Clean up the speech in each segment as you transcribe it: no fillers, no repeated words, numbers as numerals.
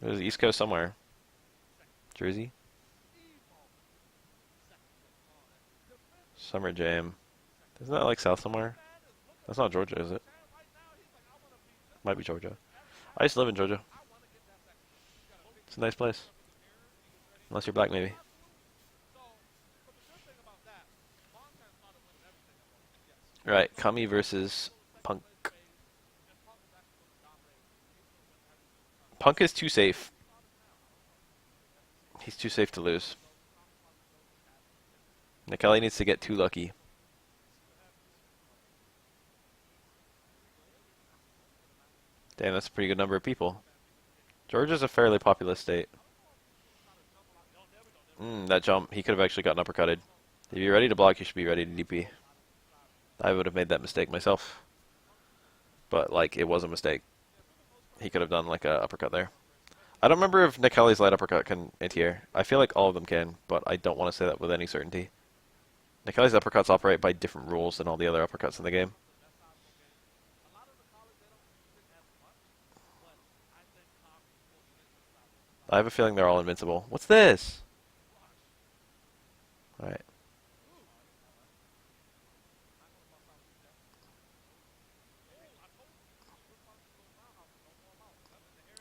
There's East Coast somewhere. Jersey? Summer Jam. Isn't that like south somewhere? That's not Georgia, is it? Might be Georgia. I used to live in Georgia. It's a nice place. Unless you're black, maybe. Right, Kami versus Punk. Punk is too safe. He's too safe to lose. Nikali needs to get too lucky. Damn, that's a pretty good number of people. Georgia's a fairly populous state. That jump, he could have actually gotten uppercutted. If you're ready to block, you should be ready to DP. I would have made that mistake myself. But, like, it was a mistake. He could have done, like, a uppercut there. I don't remember if Nikali's light uppercut can anti-air. I feel like all of them can, but I don't want to say that with any certainty. Nikali's uppercuts operate by different rules than all the other uppercuts in the game. I have a feeling they're all invincible. What's this? Alright.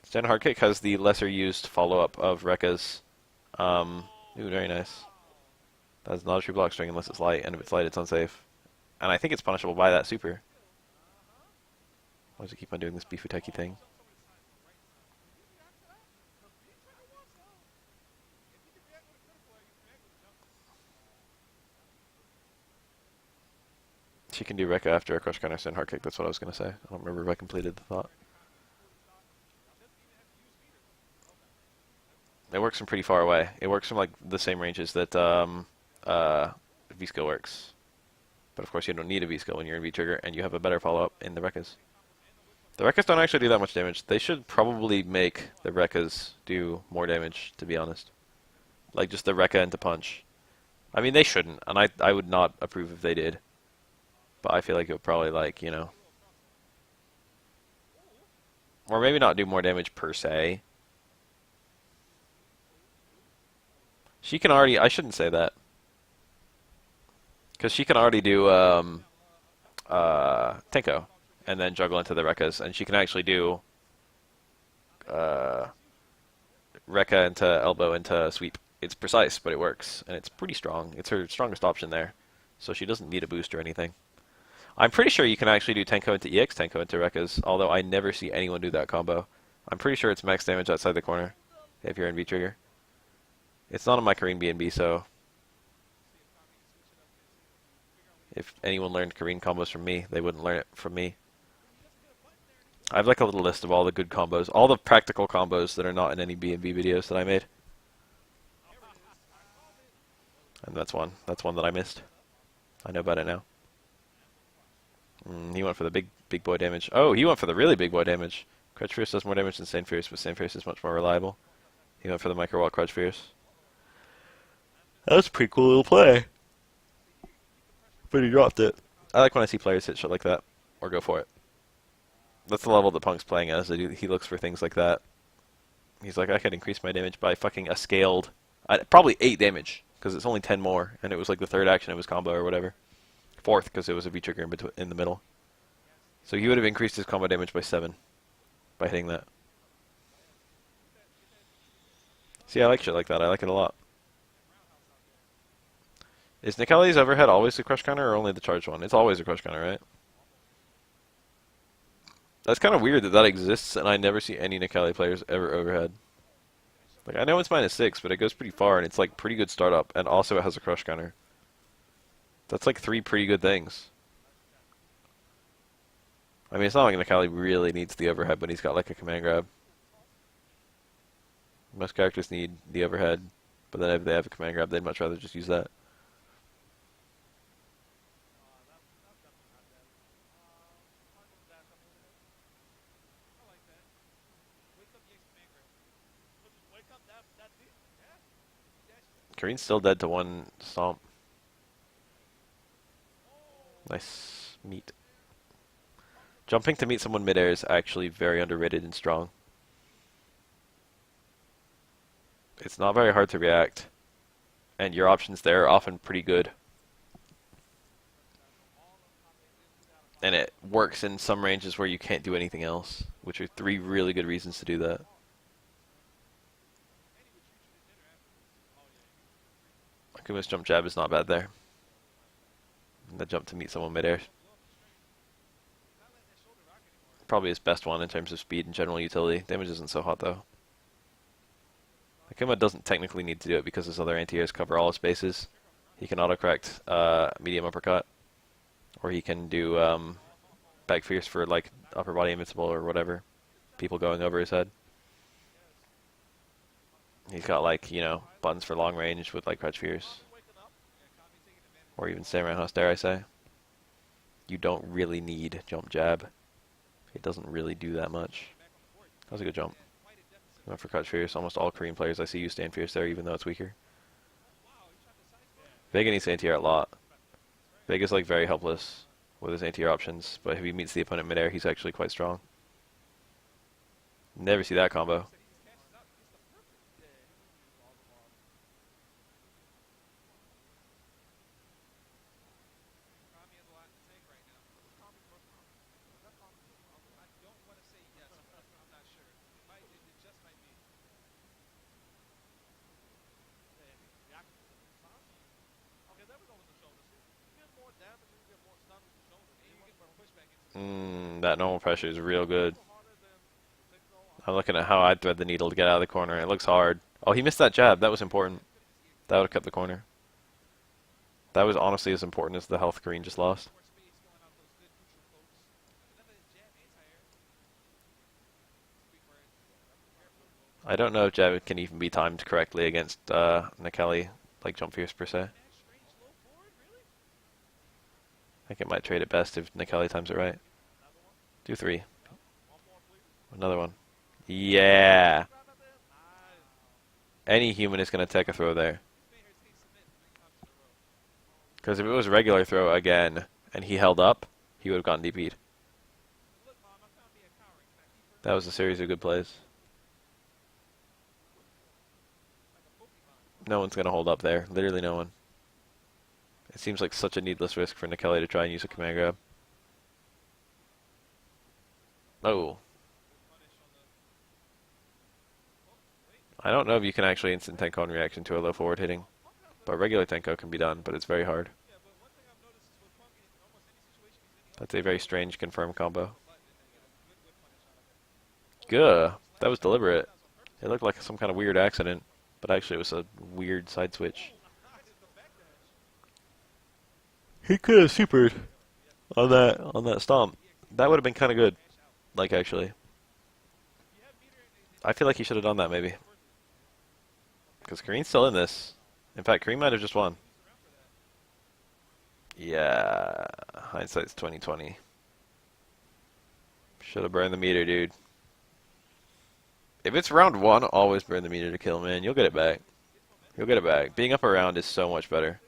Stand hard kick has the lesser used follow-up of Rekka's. Ooh, very nice. That's not a true block string unless it's light, and if it's light, it's unsafe. And I think it's punishable by that super. Why does it keep on doing this Bifuteki thing? She can do Rekka after a crush counter stand hard kick, that's what I was going to say. I don't remember if I completed the thought. It works from pretty far away. It works from like the same ranges that V-skill works. But of course you don't need a V-skill when you're in V-trigger, and you have a better follow-up in the Rekkas. The Rekkas don't actually do that much damage. They should probably make the Rekkas do more damage, to be honest. Like just the Rekka into punch. I mean, they shouldn't, and I would not approve if they did. But I feel like it would probably, like, you know... Or maybe not do more damage per se. She can already... I shouldn't say that. Because she can already do Tenko. And then juggle into the Rekkas. And she can actually do Rekka into elbow into sweep. It's precise, but it works. And it's pretty strong. It's her strongest option there. So she doesn't need a boost or anything. I'm pretty sure you can actually do Tenko into EX, Tenko into Rekkas, although I never see anyone do that combo. I'm pretty sure it's max damage outside the corner, if you're in V-trigger. It's not on my Kareen BNB, so... If anyone learned Kareen combos from me, they wouldn't learn it from me. I have like a little list of all the good combos, all the practical combos that are not in any BNB videos that I made. And that's one. That's one that I missed. I know about it now. He went for the big boy damage. Oh, he went for the really big boy damage. Crutch Fierce does more damage than Sand Fierce, but Sand Fierce is much more reliable. He went for the micro wall Crutch Fierce. That was a pretty cool little play. But he dropped it. I like when I see players hit shit like that. Or go for it. That's the level that Punk's playing as. He looks for things like that. He's like, I could increase my damage by fucking a scaled... probably 8 damage, because it's only 10 more, and it was like the third action of his combo or whatever. Fourth, because it was a V-trigger in the middle. So he would have increased his combo damage by 7 by hitting that. See, I like shit like that. I like it a lot. Is Nikali's overhead always a crush counter or only the charged one? It's always a crush counter, right? That's kind of weird that that exists, and I never see any Nikali players ever overhead. Like, I know it's -6, but it goes pretty far, and it's like pretty good startup, and also it has a crush counter. That's like 3 pretty good things. I mean, it's not like Nikali really needs the overhead, but he's got like a command grab. Most characters need the overhead, but then if they have a command grab, they'd much rather just use that. Kareen's still dead to 1 stomp. Nice meat. Jumping to meet someone midair is actually very underrated and strong. It's not very hard to react, and your options there are often pretty good. And it works in some ranges where you can't do anything else, which are 3 really good reasons to do that. Akuma's jump jab is not bad there. And the jump to meet someone midair. Probably his best one in terms of speed and general utility. Damage isn't so hot though. Akuma doesn't technically need to do it because his other anti-airs cover all his bases. He can autocorrect medium uppercut, or he can do back fierce for like upper body invincible or whatever. People going over his head. He's got like, you know, buttons for long range with like crouch fierce. Or even samurai house, dare I say. You don't really need jump jab. It doesn't really do that much. That was a good jump. Went for crouch fierce. Almost all Korean players I see use stand fierce there, even though it's weaker. Vega needs anti-air a lot. Vega's like very helpless with his anti-air options, but if he meets the opponent midair, he's actually quite strong. Never see that combo. That normal pressure is real good. I'm looking at how I'd thread the needle to get out of the corner. It looks hard. Oh, he missed that jab. That was important. That would have kept the corner. That was honestly as important as the health Korean just lost. I don't know if jab can even be timed correctly against Nakeli, like jump fierce per se. I think it might trade it best if Nakeli times it right. Do 3. Another one. Yeah. Any human is going to take a throw there. Because if it was a regular throw again, and he held up, he would have gotten DP'd. That was a series of good plays. No one's going to hold up there. Literally no one. It seems like such a needless risk for Nakeli to try and use a command grab. Oh. I don't know if you can actually instant Tenko in reaction to a low forward hitting. But regular Tenko can be done, but it's very hard. That's a very strange confirmed combo. Good. That was deliberate. It looked like some kind of weird accident, but actually it was a weird side switch. He could have supered on that stomp. That would have been kind of good. Like, actually. I feel like he should have done that, maybe. Because Kareem's still in this. In fact, Kareem might have just won. Yeah. Hindsight's 2020. Should have burned the meter, dude. If it's round 1, always burn the meter to kill, man. You'll get it back. You'll get it back. Being up around is so much better.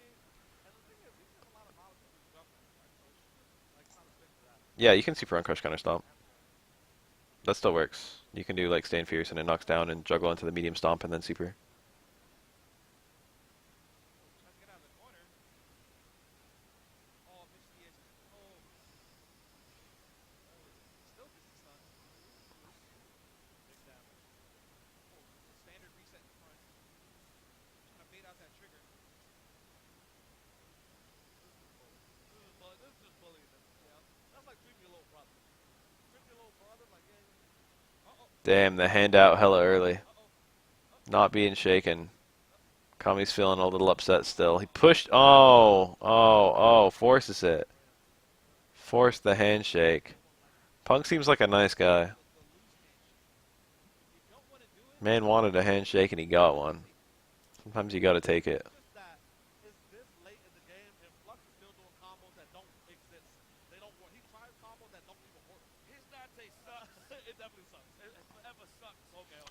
Yeah, you can super on crush counter stomp. That still works. You can do like stand fierce and it knocks down and juggle into the medium stomp and then super. Damn, the handout hella early. Not being shaken. Kami's feeling a little upset still. He pushed. Oh, forces it. Forced the handshake. Punk seems like a nice guy. Man wanted a handshake and he got one. Sometimes you gotta take it.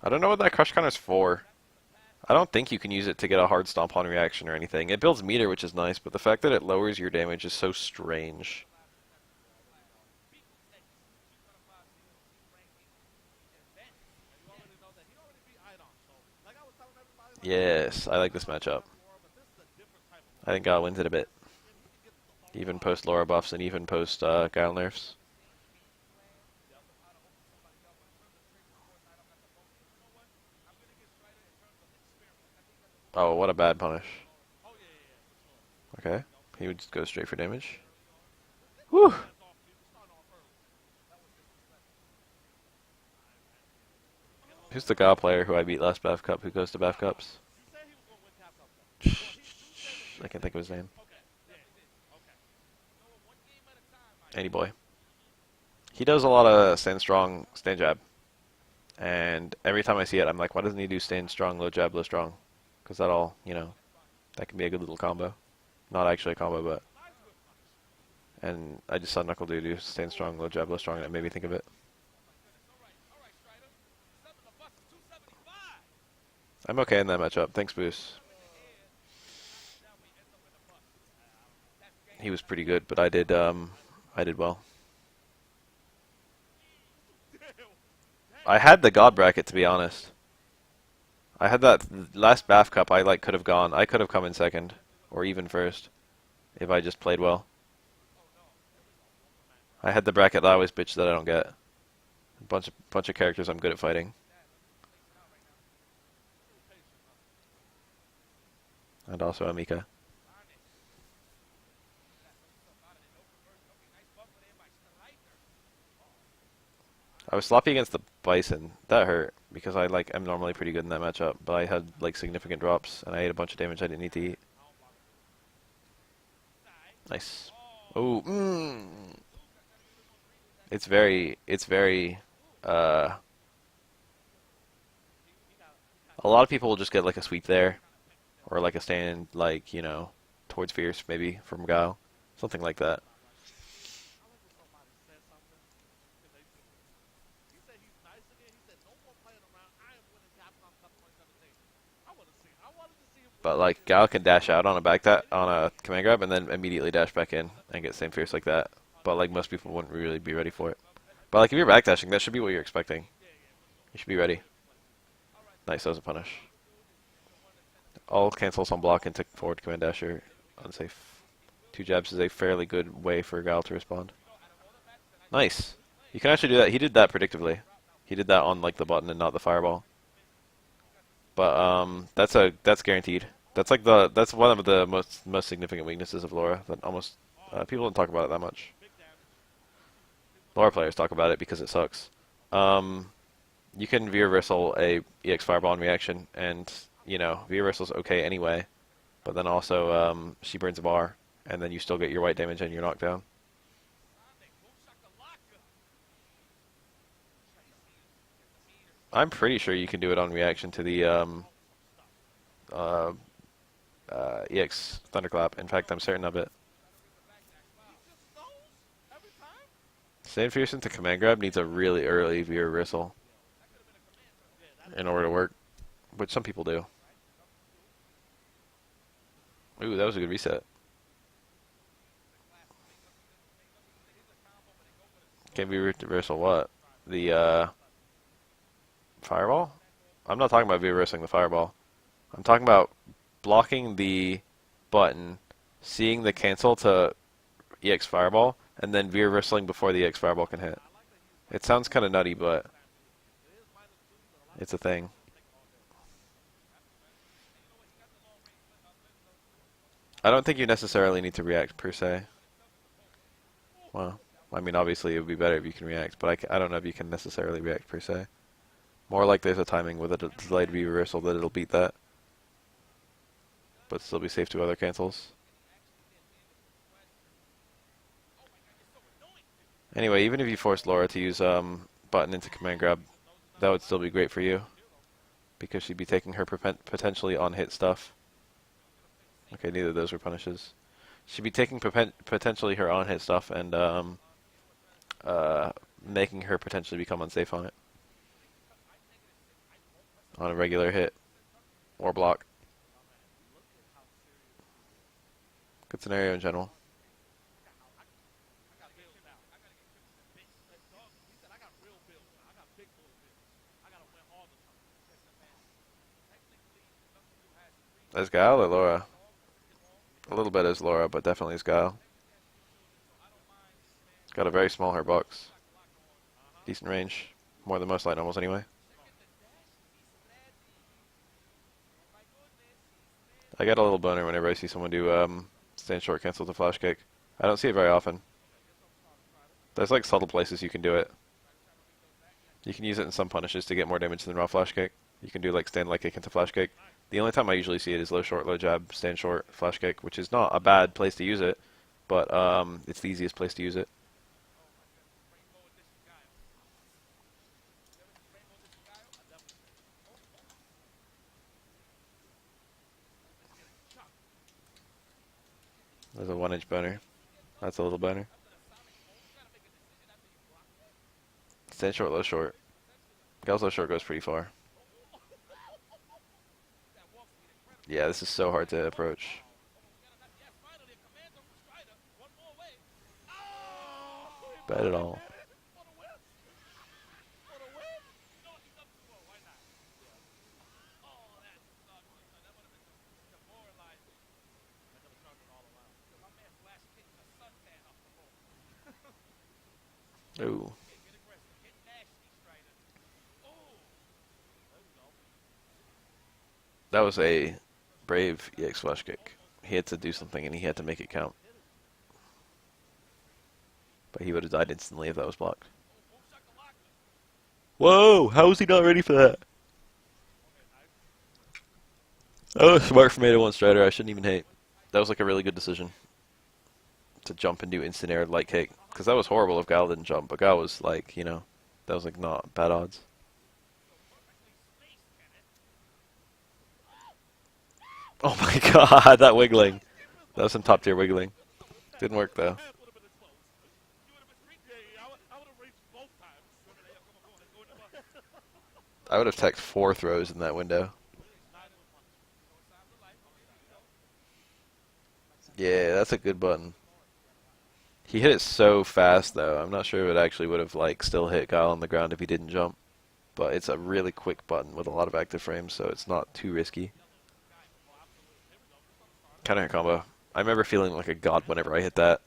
I don't know what that crush counter's for. I don't think you can use it to get a hard stomp on reaction or anything. It builds meter, which is nice, but the fact that it lowers your damage is so strange. Yes, I like this matchup. I think Guile wins it a bit. Even post Laura buffs and even post Guile nerfs. Oh, what a bad punish. Okay, he would just go straight for damage. Whew! Who's the Guile player who I beat last BAF Cup who goes to BAF Cups? I can't think of his name. Any boy. He does a lot of stand strong, stand jab. And every time I see it, I'm like, why doesn't he do stand strong, low jab, low strong? Because that all, you know, that can be a good little combo. Not actually a combo, but. And I just saw Knuckle do stand strong, low jab, low strong, and it made me think of it. I'm okay in that matchup. Thanks, Boos. He was pretty good, but I did well. I had the God bracket, to be honest. I had that last BAF Cup. I could have gone. I could have come in second, or even first, if I just played well. I had the bracket that I always bitch that I don't get. A bunch of characters I'm good at fighting. And also Amika. I was sloppy against the Bison. That hurt because I'm normally pretty good in that matchup, but I had significant drops and I ate a bunch of damage I didn't need to eat. Nice. Oh, it's very uh a lot of people will just get a sweep there or a stand you know, towards Fierce maybe from Guile. Something like that. But Guile can dash out on a command grab and then immediately dash back in and get same Fierce like that. But most people wouldn't really be ready for it. But if you're backdashing, that should be what you're expecting. You should be ready. Nice, that was a punish. All cancels on block and tick forward command dasher. Unsafe. 2 jabs is a fairly good way for Guile to respond. Nice. You can actually do that. He did that predictably. He did that on the button and not the fireball. But that's guaranteed. That's one of the most significant weaknesses of Laura that almost people don't talk about it that much. Laura players talk about it because it sucks. You can V-reversal a EX fireball in reaction, and you know V-reversal's okay anyway. But then also she burns a bar, and then you still get your white damage and you're knocked down. I'm pretty sure you can do it on reaction to the uh, EX Thunderclap. In fact, I'm certain of it. Stand Fierce into Command Grab needs a really early V reversal in order to work, which some people do. Ooh, that was a good reset. Can V reversal what? The fireball? I'm not talking about V reversing the fireball. I'm talking about blocking the button, seeing the cancel to EX fireball, and then V reversing before the EX fireball can hit. It sounds kind of nutty, but it's a thing. I don't think you necessarily need to react per se. Well, I mean, obviously it would be better if you can react, but I don't know if you can necessarily react per se. More like there's a timing with a delayed V reversal that it'll beat that, but still be safe to other cancels. Anyway, even if you force Laura to use button into command grab, that would still be great for you, because she'd be taking her potentially on hit stuff. Okay, neither of those were punishes. She'd be taking potentially her on hit stuff and making her potentially become unsafe on it. On a regular hit or block. Good scenario in general. As Guile or Laura? A little bit as Laura, but definitely as Guile. Got a very small her box. Decent range. More than most light normals anyway. I get a little boner whenever I see someone do stand short cancel to flash kick. I don't see it very often. There's like subtle places you can do it. You can use it in some punishes to get more damage than raw flash kick. You can do like stand light kick into flash kick. The only time I usually see it is low short, low jab, stand short, flash kick, which is not a bad place to use it, but it's the easiest place to use it. There's a 1-inch boner. That's a little boner. Stand short, low short. Guile's low short goes pretty far. Yeah, this is so hard to approach. Bad at all. Ooh. That was a brave EX flash kick. He had to do something and he had to make it count. But he would have died instantly if that was blocked. Whoa! How was he not ready for that? That was smart from 801 Strider. I shouldn't even hate. That was like a really good decision. To jump and do instant air light kick. Because that was horrible if Guile didn't jump. But Guile was like, you know, that was like not bad odds. Oh my god, that wiggling. That was some top tier wiggling. Didn't work though. I would have teched 4 throws in that window. Yeah, that's a good button. He hit it so fast though. I'm not sure if it actually would have like still hit Guile on the ground if he didn't jump. But it's a really quick button with a lot of active frames, so it's not too risky. Counter hit combo. I remember feeling like a god whenever I hit that.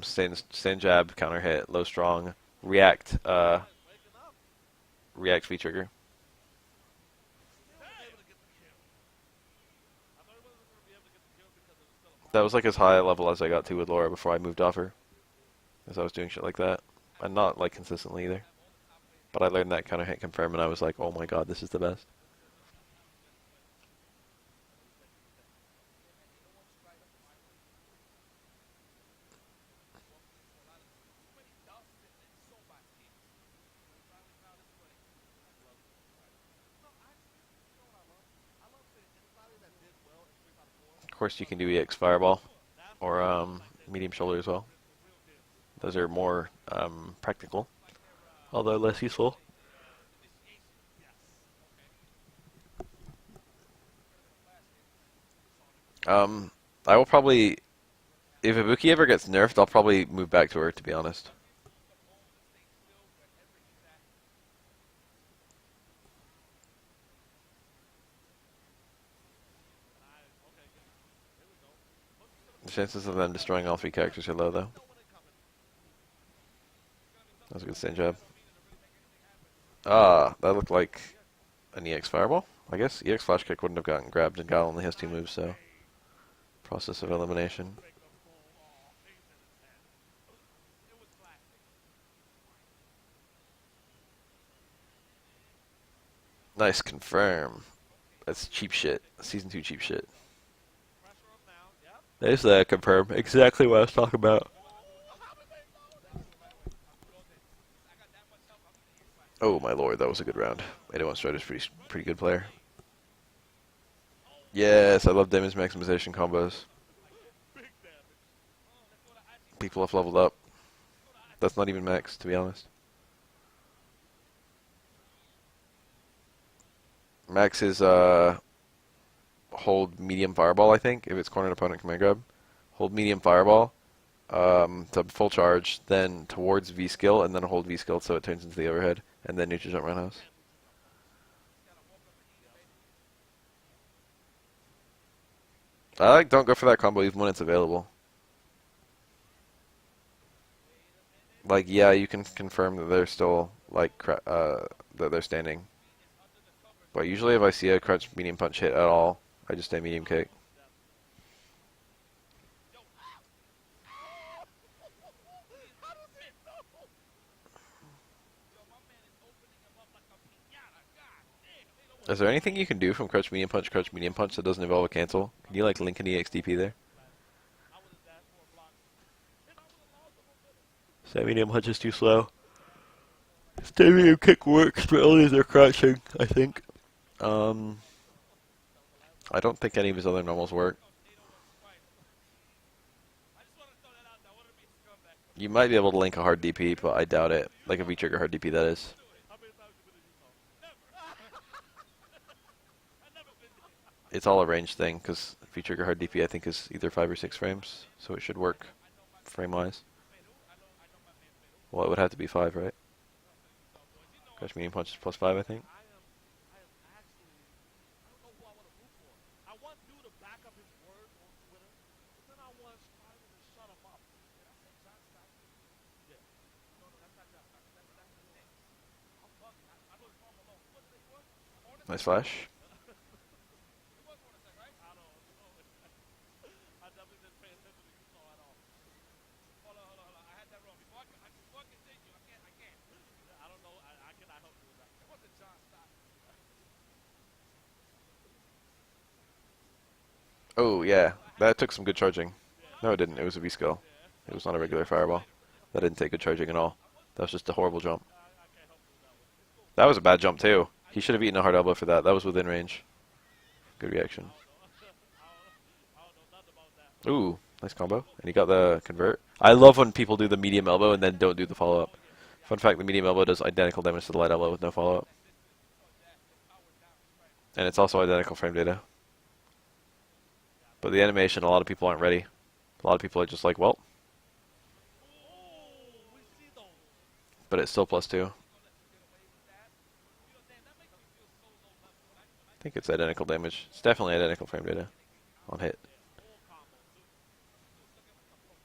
Stand jab, counter hit, low strong, react V trigger. That was like as high a level as I got to with Laura before I moved off her. As I was doing shit like that. And not like consistently either. But I learned that counter hit confirm and I was like, oh my god, this is the best. Of course you can do EX Fireball. Or medium shoulder as well. Those are more practical. Although less useful. I will probably, if Ibuki ever gets nerfed, I'll probably move back to her, to be honest. The chances of them destroying all 3 characters are low, though. That was a good stand jab. Ah, that looked like an EX Fireball, I guess. EX Flash Kick wouldn't have gotten grabbed, and Guile only has 2 moves, so... Process of elimination. Nice, confirm. That's cheap shit. Season 2 cheap shit. There's that confirm. Exactly what I was talking about. Oh my lord, that was a good round. 801 Strider's pretty good player. Yes, I love damage maximization combos. People have leveled up. That's not even max, to be honest. Max is hold medium fireball, I think, if it's cornered opponent command grab. Hold medium fireball to full charge, then towards V skill, and then hold V skill so it turns into the overhead, and then neutral jump roundhouse. I like don't go for that combo even when it's available. Like, yeah, you can confirm that they're still, like, that they're standing. But usually if I see a crutch medium punch hit at all, I just stay medium kick. Is there anything you can do from crutch medium punch that doesn't involve a cancel? Can you, like, link an EXDP there? Stay medium punch is too slow. Stay medium kick works, but only if they're crouching, I think. I don't think any of his other normals work. You might be able to link a hard DP, but I doubt it. Like a V-trigger hard DP, that is. It's all a range thing, because V-trigger hard DP I think is either 5 or 6 frames, so it should work frame-wise. Well, it would have to be 5, right? Crush medium punch is +5, I think. Nice flash. Oh, yeah. That took some good charging. No, it didn't. It was a V-skill. It was not a regular fireball. That didn't take good charging at all. That was just a horrible jump. That was a bad jump, too. He should have eaten a hard elbow for that. That was within range. Good reaction. Ooh, nice combo. And he got the convert. I love when people do the medium elbow and then don't do the follow-up. Fun fact, the medium elbow does identical damage to the light elbow with no follow-up. And it's also identical frame data. But the animation, a lot of people aren't ready. A lot of people are just like, well. But it's still +2. I think it's identical damage. It's definitely identical frame data on hit.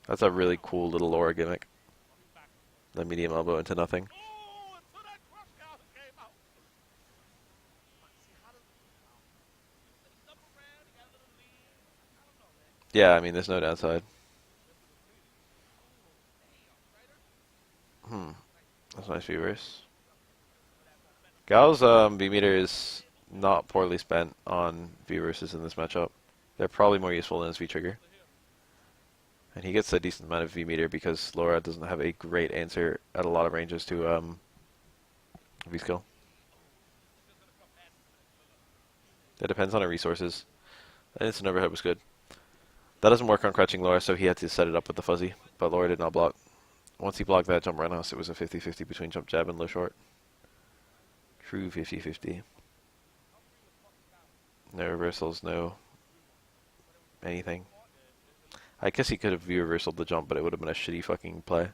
That's a really cool little Laura gimmick. The medium elbow into nothing. Yeah, I mean, there's no downside. That's nice reverse. Guile's V-meter is not poorly spent on V-verses in this matchup. They're probably more useful than his V-trigger. And he gets a decent amount of V-meter because Laura doesn't have a great answer at a lot of ranges to V-skill. It depends on her resources. And instant overhead was good. That doesn't work on crouching Laura, so he had to set it up with the fuzzy. But Laura did not block. Once he blocked that jump roundhouse, it was a 50-50 between jump jab and low short. True 50-50. No reversals, no anything. I guess he could have V-reversaled the jump, but it would have been a shitty fucking play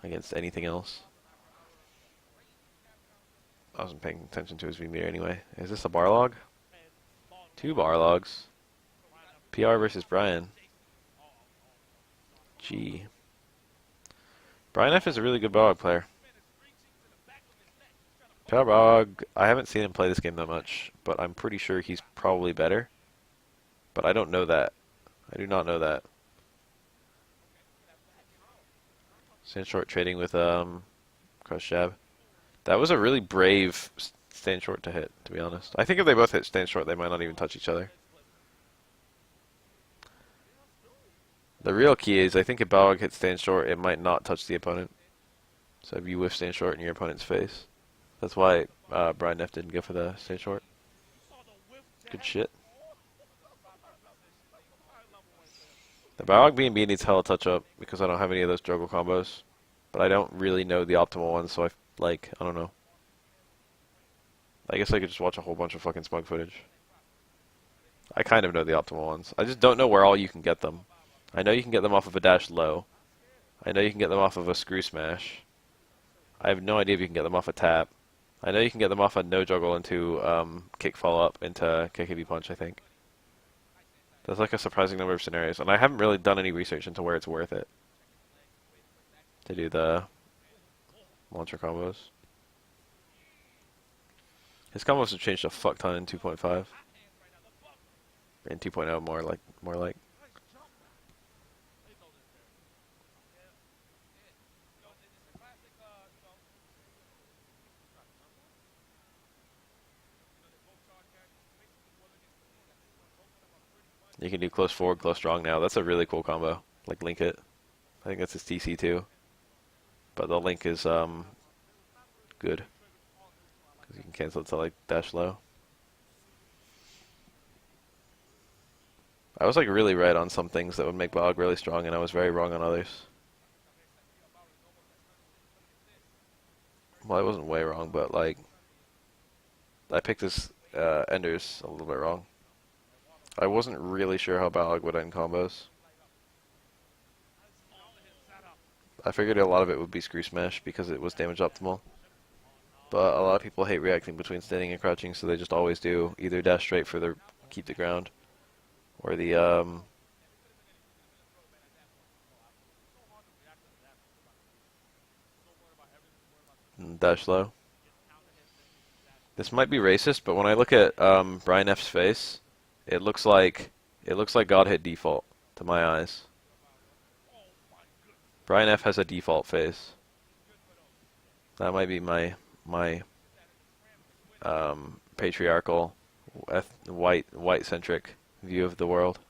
against anything else. I wasn't paying attention to his V-meter anyway. Is this a bar log? 2 bar logs. PR versus Brian. Gee. Brian F is a really good Balrog player. Balrog, I haven't seen him play this game that much, but I'm pretty sure he's probably better. But I don't know that. I do not know that. Stand short trading with crush jab. That was a really brave stand short to hit, to be honest. I think if they both hit stand short, they might not even touch each other. The real key is, I think if Balrog hits stand short, it might not touch the opponent. So if you whiff stand short in your opponent's face. That's why Brian F didn't go for the stand short. Good shit. The Balrog B&B needs hella touch up because I don't have any of those juggle combos. But I don't really know the optimal ones, so I don't know. I guess I could just watch a whole bunch of fucking smug footage. I kind of know the optimal ones. I just don't know where all you can get them. I know you can get them off of a dash low. I know you can get them off of a screw smash. I have no idea if you can get them off a tap. I know you can get them off a no juggle into kick follow up into kick heavy punch, I think. There's like a surprising number of scenarios, and I haven't really done any research into where it's worth it to do the launcher combos. His combos have changed a fuck ton in 2.5. In 2.0 more like. You can do close forward, close strong now. That's a really cool combo. Like link it. I think that's his TC too. But the link is good because you can cancel it to like dash low. I was like really right on some things that would make Balrog really strong, and I was very wrong on others. Well, I wasn't way wrong, but like I picked his enders a little bit wrong. I wasn't really sure how Balrog would end combos. I figured a lot of it would be screw smash because it was damage optimal. But a lot of people hate reacting between standing and crouching, so they just always do either dash straight for the keep the ground, or the dash low. This might be racist, but when I look at Brian F's face, it looks like God hit default to my eyes. Brian F has a default face. That might be my patriarchal, white centric view of the world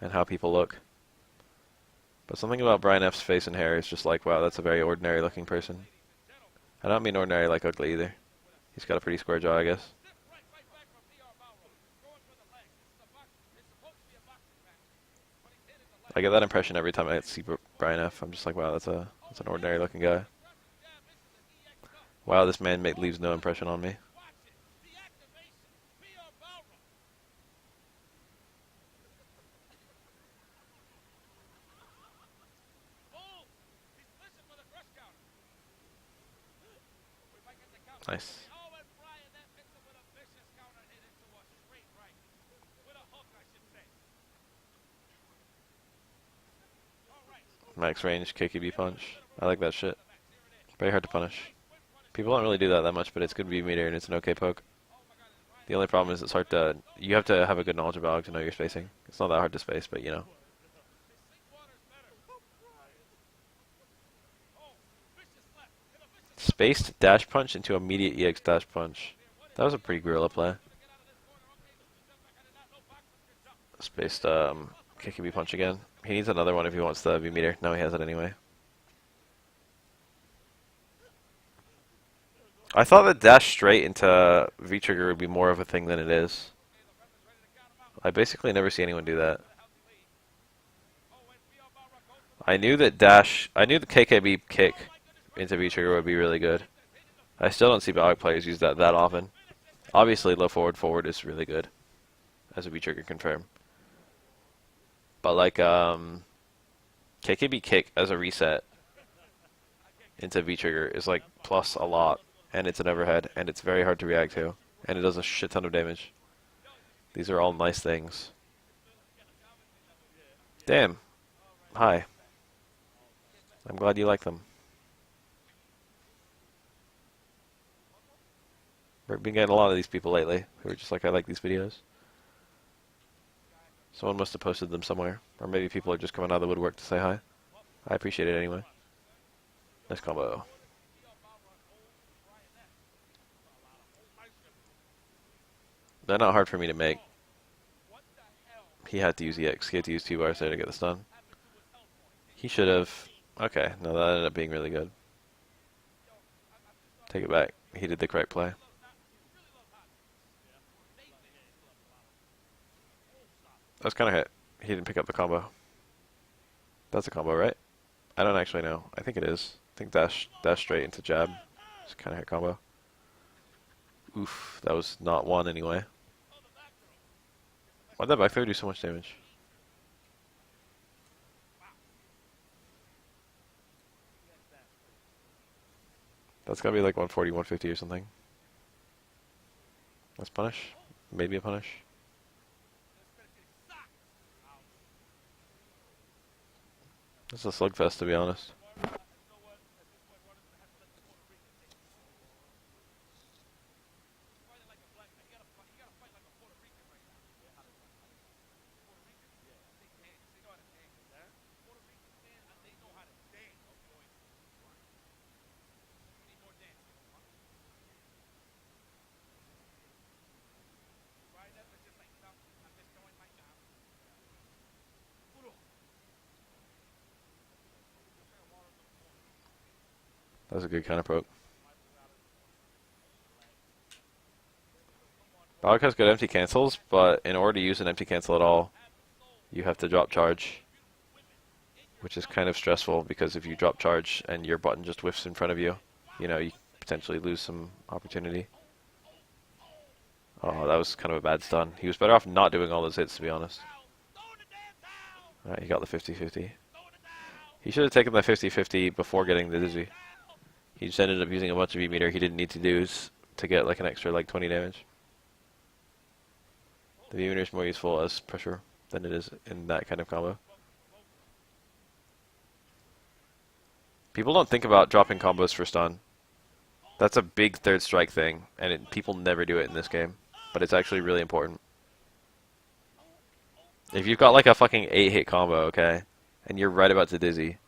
and how people look. But something about Brian F's face and hair is just like, wow, that's a very ordinary looking person. I don't mean ordinary like ugly either. He's got a pretty square jaw, I guess. I get that impression every time I see Brian F. I'm just like, wow, that's an ordinary looking guy. Wow, this man leaves no impression on me. Nice. Max range, KKB punch. I like that shit. Very hard to punish. People don't really do that much, but it's good V meter and it's an okay poke. The only problem is it's hard to... You have to have a good knowledge of Balrog to know your spacing. It's not that hard to space, but you know. Spaced dash punch into immediate EX dash punch. That was a pretty guerrilla play. Spaced KKB punch again. He needs another one if he wants the V meter. No, he has it anyway. I thought that dash straight into V trigger would be more of a thing than it is. I basically never see anyone do that. I knew that the KKB kick into V trigger would be really good. I still don't see Balrog players use that often. Obviously, low forward is really good as a V trigger confirm. But like KKB kick as a reset into V trigger is like plus a lot, and it's an overhead, and it's very hard to react to, and it does a shit ton of damage. These are all nice things. Damn. Hi. I'm glad you like them. We've been getting a lot of these people lately who are just like, I like these videos. Someone must have posted them somewhere. Or maybe people are just coming out of the woodwork to say hi. I appreciate it anyway. Nice combo. They're not hard for me to make. He had to use EX. He had to use 2 bars there to get the stun. He should have... Okay, no, that ended up being really good. Take it back. He did the correct play. That was kind of hit. He didn't pick up the combo. That's a combo, right? I don't actually know. I think it is. I think dash straight into jab. It's kind of hit combo. Oof, that was not one anyway. Why'd that back throw do so much damage? That's gotta be like 140, 150 or something. Let's punish. Maybe a punish. It's a slugfest, to be honest. That was a good counter poke. Balrog has good empty cancels, but in order to use an empty cancel at all, you have to drop charge, which is kind of stressful because if you drop charge and your button just whiffs in front of you, you know, you potentially lose some opportunity. Oh, that was kind of a bad stun. He was better off not doing all those hits, to be honest. Alright, he got the 50-50. He should have taken the 50-50 before getting the dizzy. He just ended up using a bunch of E-meter he didn't need to do to get like an extra like 20 damage. The E-meter is more useful as pressure than it is in that kind of combo. People don't think about dropping combos for stun. That's a big third strike thing, and people never do it in this game. But it's actually really important. If you've got like a fucking 8-hit combo, okay, and you're right about to dizzy,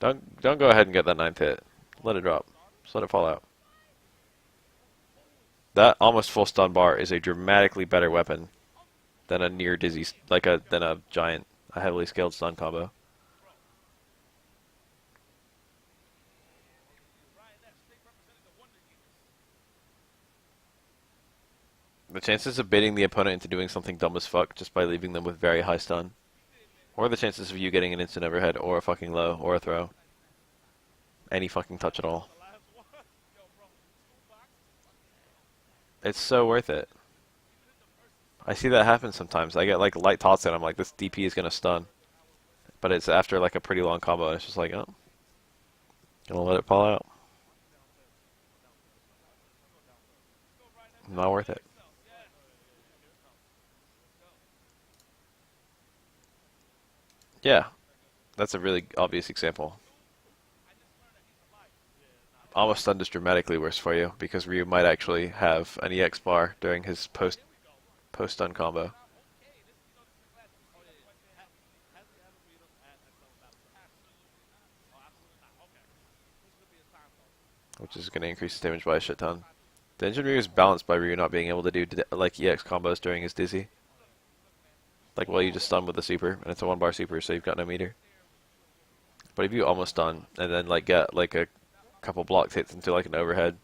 don't go ahead and get that 9th hit. Let it drop. Just let it fall out. That almost full stun bar is a dramatically better weapon than a near dizzy, than a giant, a heavily scaled stun combo. The chances of baiting the opponent into doing something dumb as fuck just by leaving them with very high stun, or the chances of you getting an instant overhead, or a fucking low, or a throw, any fucking touch at all. It's so worth it. I see that happen sometimes. I get like light tots and I'm like, this DP is gonna stun. But it's after like a pretty long combo and it's just like, oh, gonna let it fall out. Not worth it. Yeah, that's a really obvious example. Almost stunned is dramatically worse for you because Ryu might actually have an EX bar during his post stun combo. Which is going to increase his damage by a shit ton. The engine Ryu is balanced by Ryu not being able to do like EX combos during his dizzy. Like, well, you just stun with the super, and it's a 1-bar super, so you've got no meter. But if you almost stun, and then like get like a couple blocked hits into like an overhead,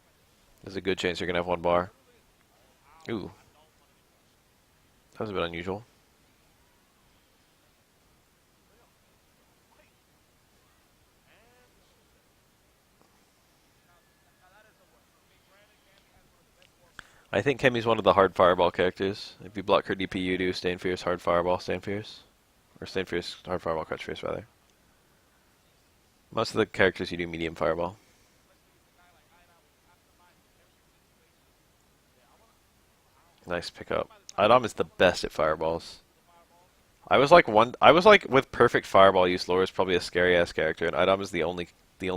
there's a good chance you're going to have 1 bar. Ooh. That was a bit unusual. I think Kemi's one of the hard fireball characters. If you block her DP, you do Staying Fierce, hard fireball, Staying Fierce. Or Staying Fierce, hard fireball, Crutch Fierce, rather. Most of the characters you do medium fireball. Nice pickup. Adam is the best at fireballs. I was like with perfect fireball use, Laura's probably a scary ass character, and Adam is the only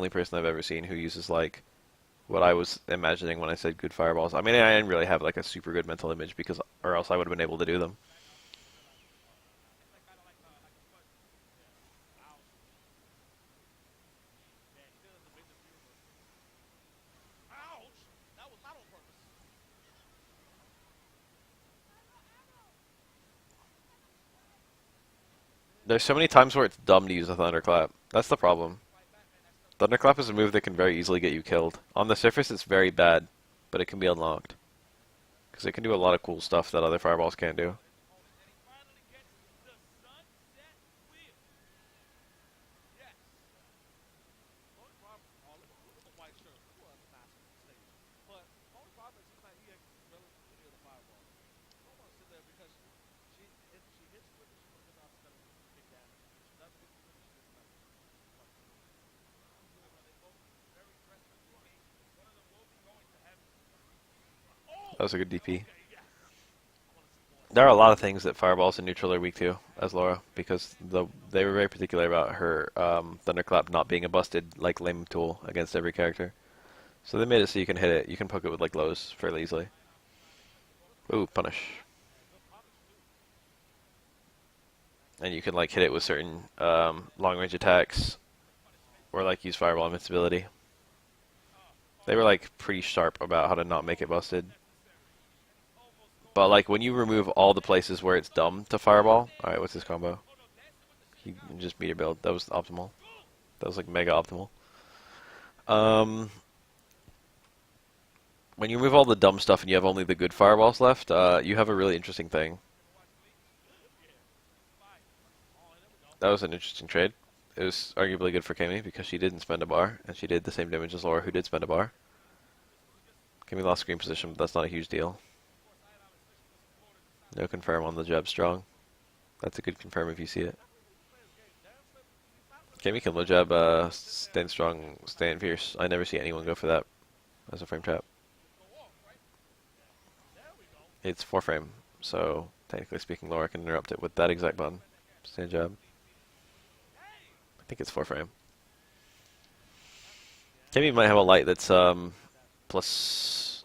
person I've ever seen who uses like what I was imagining when I said good fireballs. I mean, I didn't really have like a super good mental image because, or else I would have been able to do them. There's so many times where it's dumb to use a thunderclap. That's the problem. Thunderclap is a move that can very easily get you killed. On the surface, it's very bad, but it can be unlocked because it can do a lot of cool stuff that other fireballs can't do. That was a good DP. There are a lot of things that fireballs and neutral are weak to as Laura because they were very particular about her thunderclap not being a busted like lame tool against every character. So they made it so you can hit it, you can poke it with like lows fairly easily. Ooh, punish. And you can like hit it with certain long range attacks or like use fireball invincibility. They were like pretty sharp about how to not make it busted. But like when you remove all the places where it's dumb to fireball, alright, what's this combo? You can just meter build. That was optimal. That was like mega optimal. Um, when you remove all the dumb stuff and you have only the good fireballs left, you have a really interesting thing. That was an interesting trade. It was arguably good for Kami because she didn't spend a bar, and she did the same damage as Laura, who did spend a bar. Kami lost screen position, but that's not a huge deal. No confirm on the jab strong. That's a good confirm if you see it. Kami can low jab, stand strong, stand fierce. I never see anyone go for that as a frame trap. It's 4 frame, so technically speaking, Laura can interrupt it with that exact button. Stand jab. I think it's 4 frame. Kami might have a light that's plus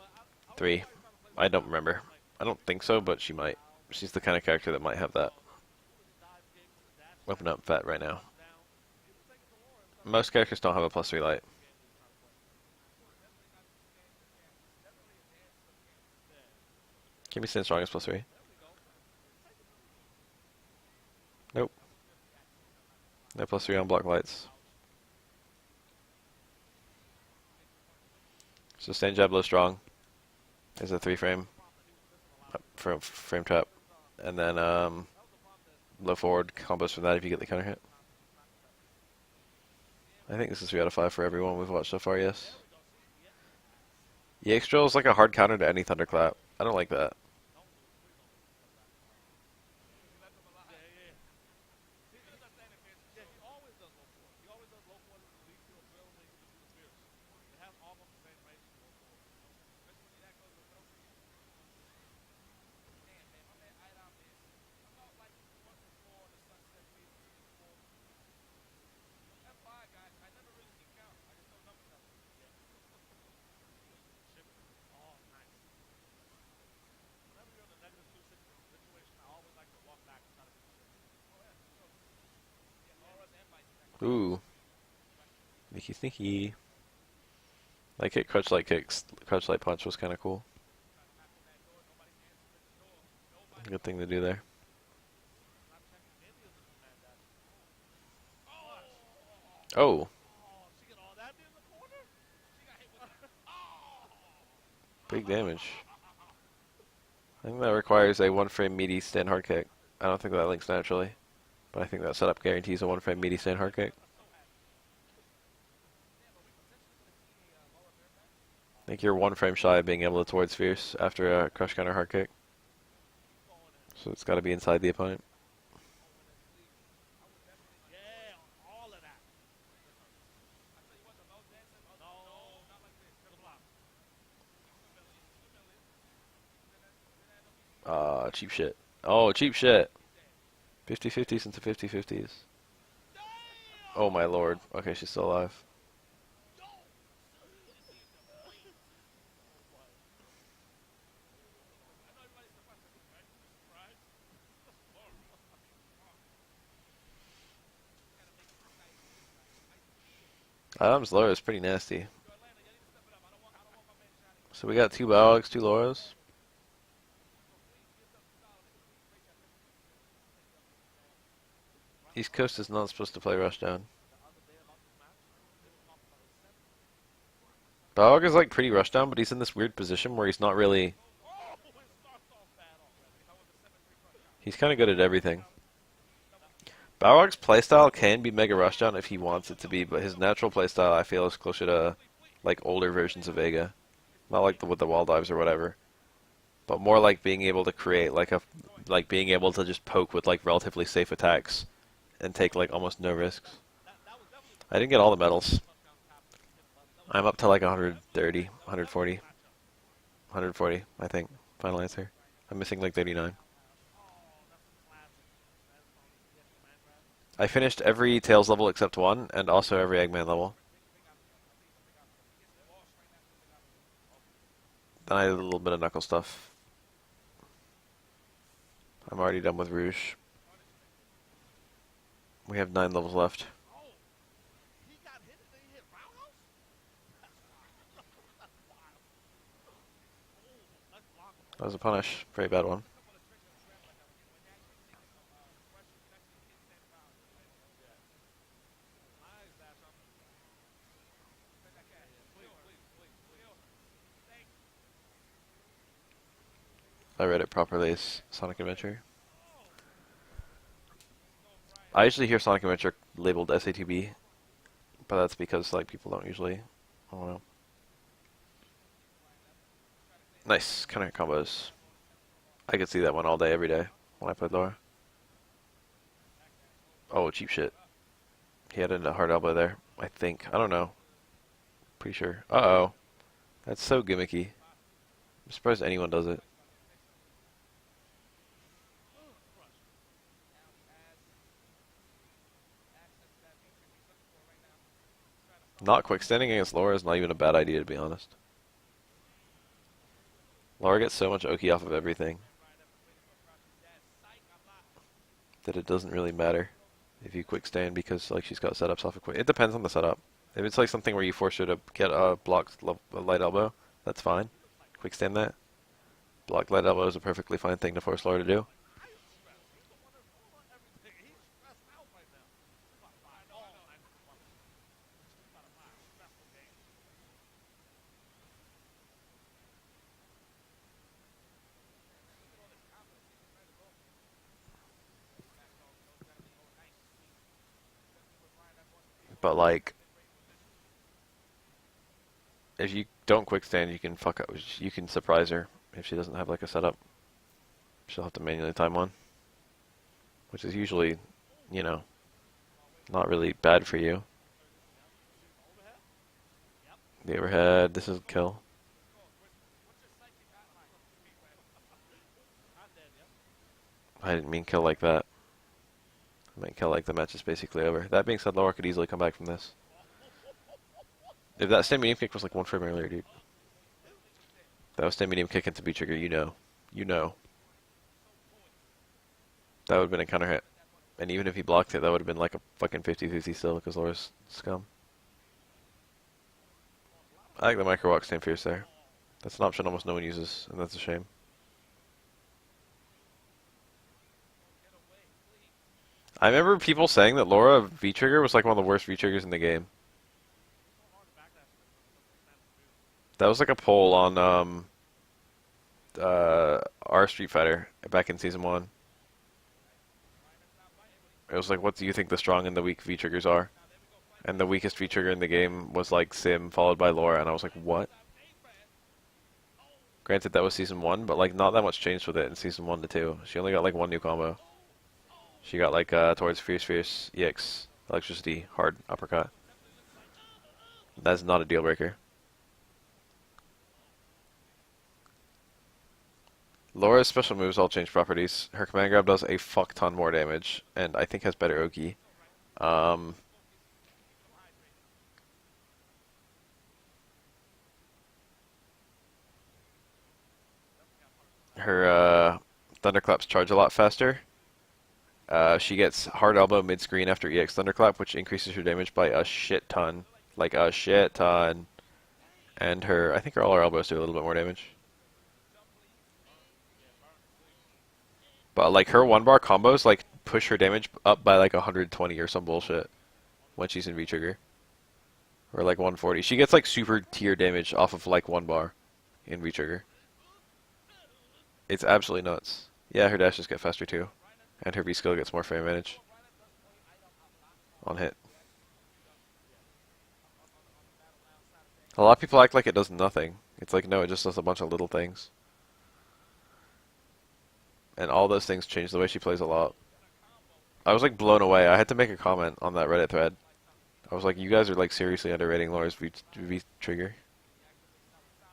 3. I don't remember. I don't think so, but she might. She's the kind of character that might have that. Open up fat right now. Most characters don't have a plus 3 light. Kami stand strong as plus 3. Nope. No plus 3 on block lights. So stand jab low strong is a 3 frame frame trap, and then low forward combos from that if you get the counter hit. I think this is 3 out of 5 for everyone we've watched so far. Yes. EX drill is like a hard counter to any thunderclap. I don't like that. Ooh. Sneaky sneaky. Like hit crutch light kicks. Crutch light punch was kind of cool. Good thing to do there. Oh. Big damage. I think that requires a 1 frame meaty stand hard kick. I don't think that links naturally, but I think that setup guarantees a 1 frame meaty stand hard kick. I think you're 1 frame shy of being able to towards fierce after a crush counter hard kick. So it's got to be inside the opponent. Cheap shit. Oh, cheap shit. 50-50s into 50-50s. Oh my lord. Okay, she's still alive. Adam's Laura is pretty nasty. So we got 2 Balrogs, 2 Lauras. East Coast is not supposed to play Rushdown. Balrog is like pretty Rushdown, but he's in this weird position where he's not really... He's kind of good at everything. Balrog's playstyle can be Mega Rushdown if he wants it to be, but his natural playstyle I feel is closer to like older versions of Vega. Not like with the wall dives or whatever. But more like being able to create like being able to just poke with like relatively safe attacks and take like almost no risks. I didn't get all the medals. I'm up to like 130, 140. 140, I think. Final answer. I'm missing like 39. I finished every Tails level except one, and also every Eggman level. Then I did a little bit of Knuckle stuff. I'm already done with Rouge. We have 9 levels left. That was a punish. Very bad one. I read it properly as Sonic Adventure. I usually hear Sonic Adventure labeled SATB, but that's because like people don't usually. I don't know. Nice counter combos. I could see that one all day, every day when I played Laura. Oh, cheap shit. He had a hard elbow there. I think. I don't know. Pretty sure. Uh-oh. That's so gimmicky. I'm surprised anyone does it. Not quick standing against Laura is not even a bad idea, to be honest. Laura gets so much Oki off of everything that it doesn't really matter if you quick stand because like she's got setups off of quick. It depends on the setup. If it's like something where you force her to get a blocked light elbow, that's fine. Quick stand that. Blocked light elbow is a perfectly fine thing to force Laura to do. But like, if you don't quick stand, you can fuck up. You can surprise her if she doesn't have like a setup. She'll have to manually time one, which is usually, you know, not really bad for you. The overhead. This is a kill. I didn't mean kill like that. I meant kill like the match is basically over. That being said, Laura could easily come back from this. If that stand medium kick was like one frame earlier, dude. That was stand medium kick into B trigger, you know. You know. That would have been a counter hit. And even if he blocked it, that would have been like a fucking 50-50 still, because Laura's scum. I like the micro walk stand fierce there. That's an option almost no one uses, and that's a shame. I remember people saying that Laura V-Trigger was like one of the worst V-Triggers in the game. That was like a poll on our Street Fighter back in Season 1. It was like, what do you think the strong and the weak V-Triggers are? And the weakest V-Trigger in the game was like Sim, followed by Laura, and I was like, what? Granted, that was Season 1, but like not that much changed with it in Season 1 to 2. She only got like one new combo. She got like towards Fierce EX Electricity hard uppercut. That's not a deal breaker. Laura's special moves all change properties. Her command grab does a fuck ton more damage, and I think has better Oki. Her Thunderclaps charge a lot faster. She gets hard elbow mid-screen after EX Thunderclap, which increases her damage by a shit ton. Like a shit ton. And I think all her elbows do a little bit more damage. But like her one bar combos like push her damage up by like 120 or some bullshit when she's in V-Trigger. Or like 140. She gets like super tier damage off of like one bar in V-Trigger. It's absolutely nuts. Yeah, her dashes get faster too. And her V-skill gets more frame advantage on hit. A lot of people act like it does nothing. It's like, no, it just does a bunch of little things. And all those things change the way she plays a lot. I was like blown away. I had to make a comment on that Reddit thread. I was like, you guys are like seriously underrating Laura's V-trigger.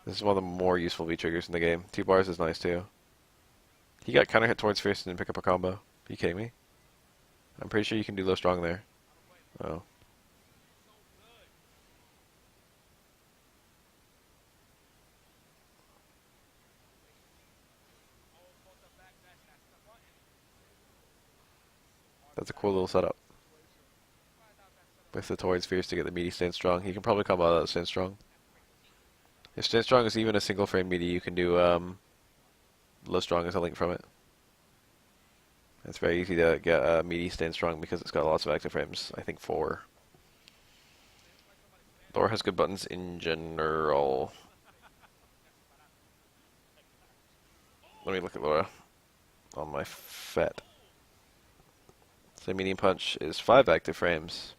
This is one of the more useful V-triggers in the game. 2 bars is nice too. He got counter hit towards Fierce and didn't pick up a combo. Are you kidding me? I'm pretty sure you can do low strong there. Oh. That's a cool little setup. With the Torrid Spheres to get the meaty stand strong. You can probably come out of that stand strong. If stand strong is even a single frame meaty, you can do low strong as a link from it. It's very easy to get a meaty stand strong because it's got lots of active frames. I think 4. Laura has good buttons in general. Let me look at Laura on my FET. So medium punch is 5 active frames.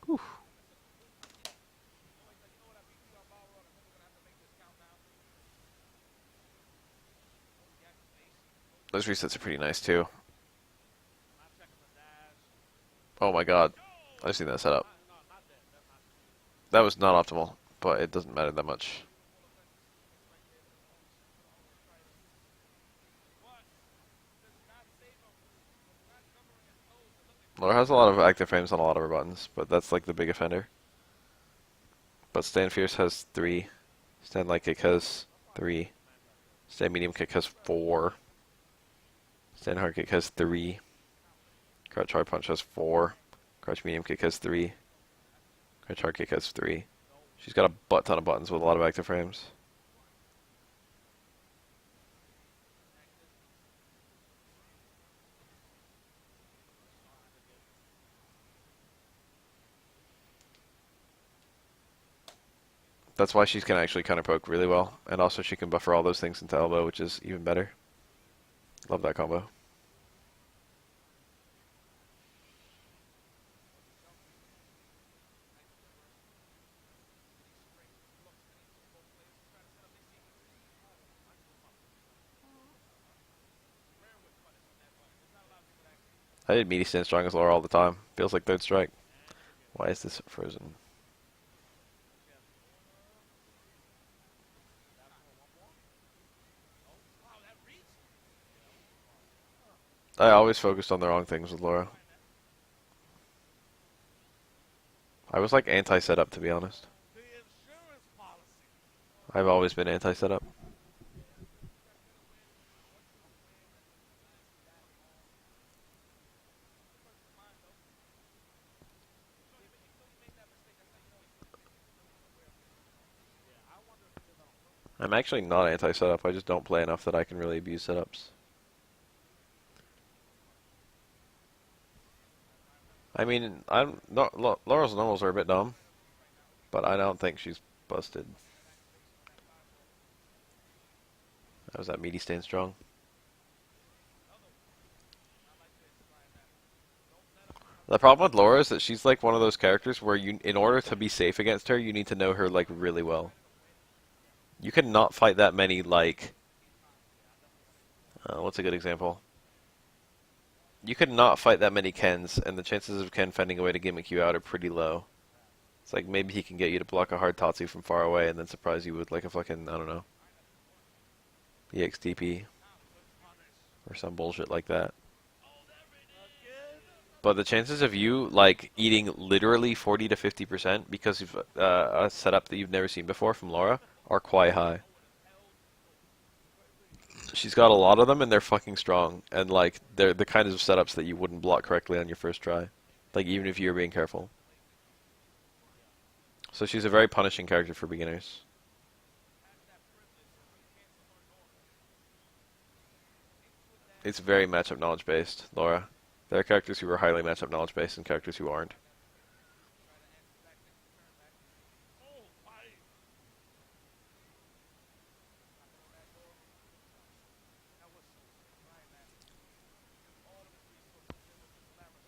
Whew. Those resets are pretty nice too. Oh my god. I've seen that setup. That was not optimal, but it doesn't matter that much. Laura has a lot of active frames on a lot of her buttons, but that's like the big offender. But Stand Fierce has 3. Stand Light Kick has 3. Stand Medium Kick has 4. Stand Hard Kick has 3. Crouch Hard Punch has 4. Crouch Medium Kick has 3. Crouch Hard Kick has 3. She's got a butt ton of buttons with a lot of active frames. That's why she can actually counter poke really well, and also she can buffer all those things into elbow, which is even better. Love that combo. I did meaty stand strong as Laura all the time. Feels like third strike. Why is this frozen? I always focused on the wrong things with Laura. I was like anti-setup, to be honest. I've always been anti-setup. I'm actually not anti-setup, I just don't play enough that I can really abuse setups. I mean, Laura's normals are a bit dumb, but I don't think she's busted. That was that meaty stand strong. The problem with Laura is that she's like one of those characters where you, in order to be safe against her, you need to know her like really well. You cannot fight that many like. What's a good example? You could not fight that many Kens, and the chances of Ken finding a way to gimmick you out are pretty low. It's like maybe he can get you to block a hard Tatsu from far away and then surprise you with like a fucking, I don't know, EXTP or some bullshit like that. But the chances of you like eating literally 40 to 50% because of a setup that you've never seen before from Laura are quite high. She's got a lot of them and they're fucking strong, and like they're the kind of setups that you wouldn't block correctly on your first try, like even if you were being careful. So she's a very punishing character for beginners. It's very matchup knowledge based, Laura. There are characters who are highly matchup knowledge based and characters who aren't.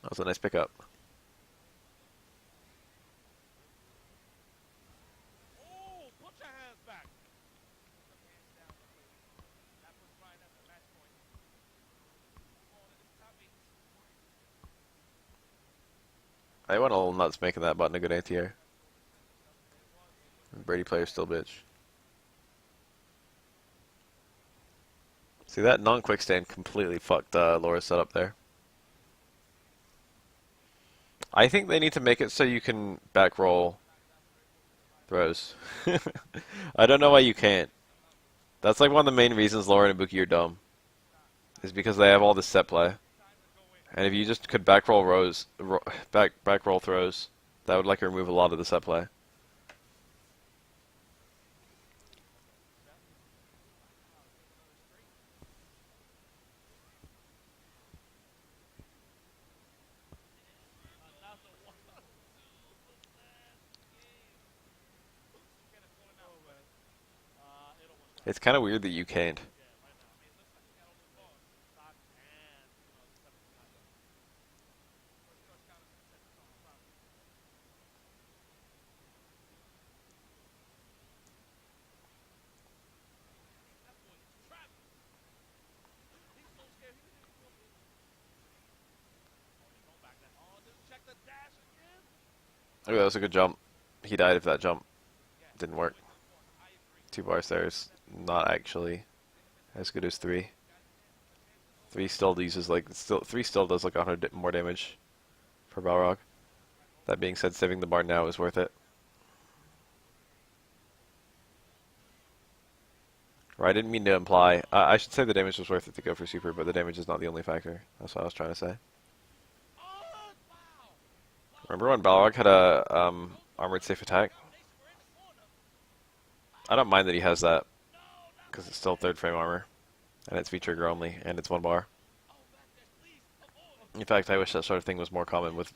That was a nice pickup. I went a little nuts making that button a good anti-air. Brady player's still bitch. See, that non-quick stand completely fucked Laura's setup there. I think they need to make it so you can back roll throws. I don't know why you can't. That's like one of the main reasons Laura and Ibuki are dumb, is because they have all this set play. And if you just could back roll back roll throws, that would like remove a lot of the set play. It's kind of weird that you can't. Oh, that was a good jump. He died if that jump didn't work. 2 bars there is not actually as good as 3. 3 still uses like 3 still does like 100 more damage for Balrog. That being said, saving the bar now is worth it. Or I didn't mean to imply. I should say the damage was worth it to go for super, but the damage is not the only factor. That's what I was trying to say. Remember when Balrog had a armored safe attack? I don't mind that he has that, because it's still 3rd frame armor, and it's V-trigger only, and it's 1 bar. In fact, I wish that sort of thing was more common with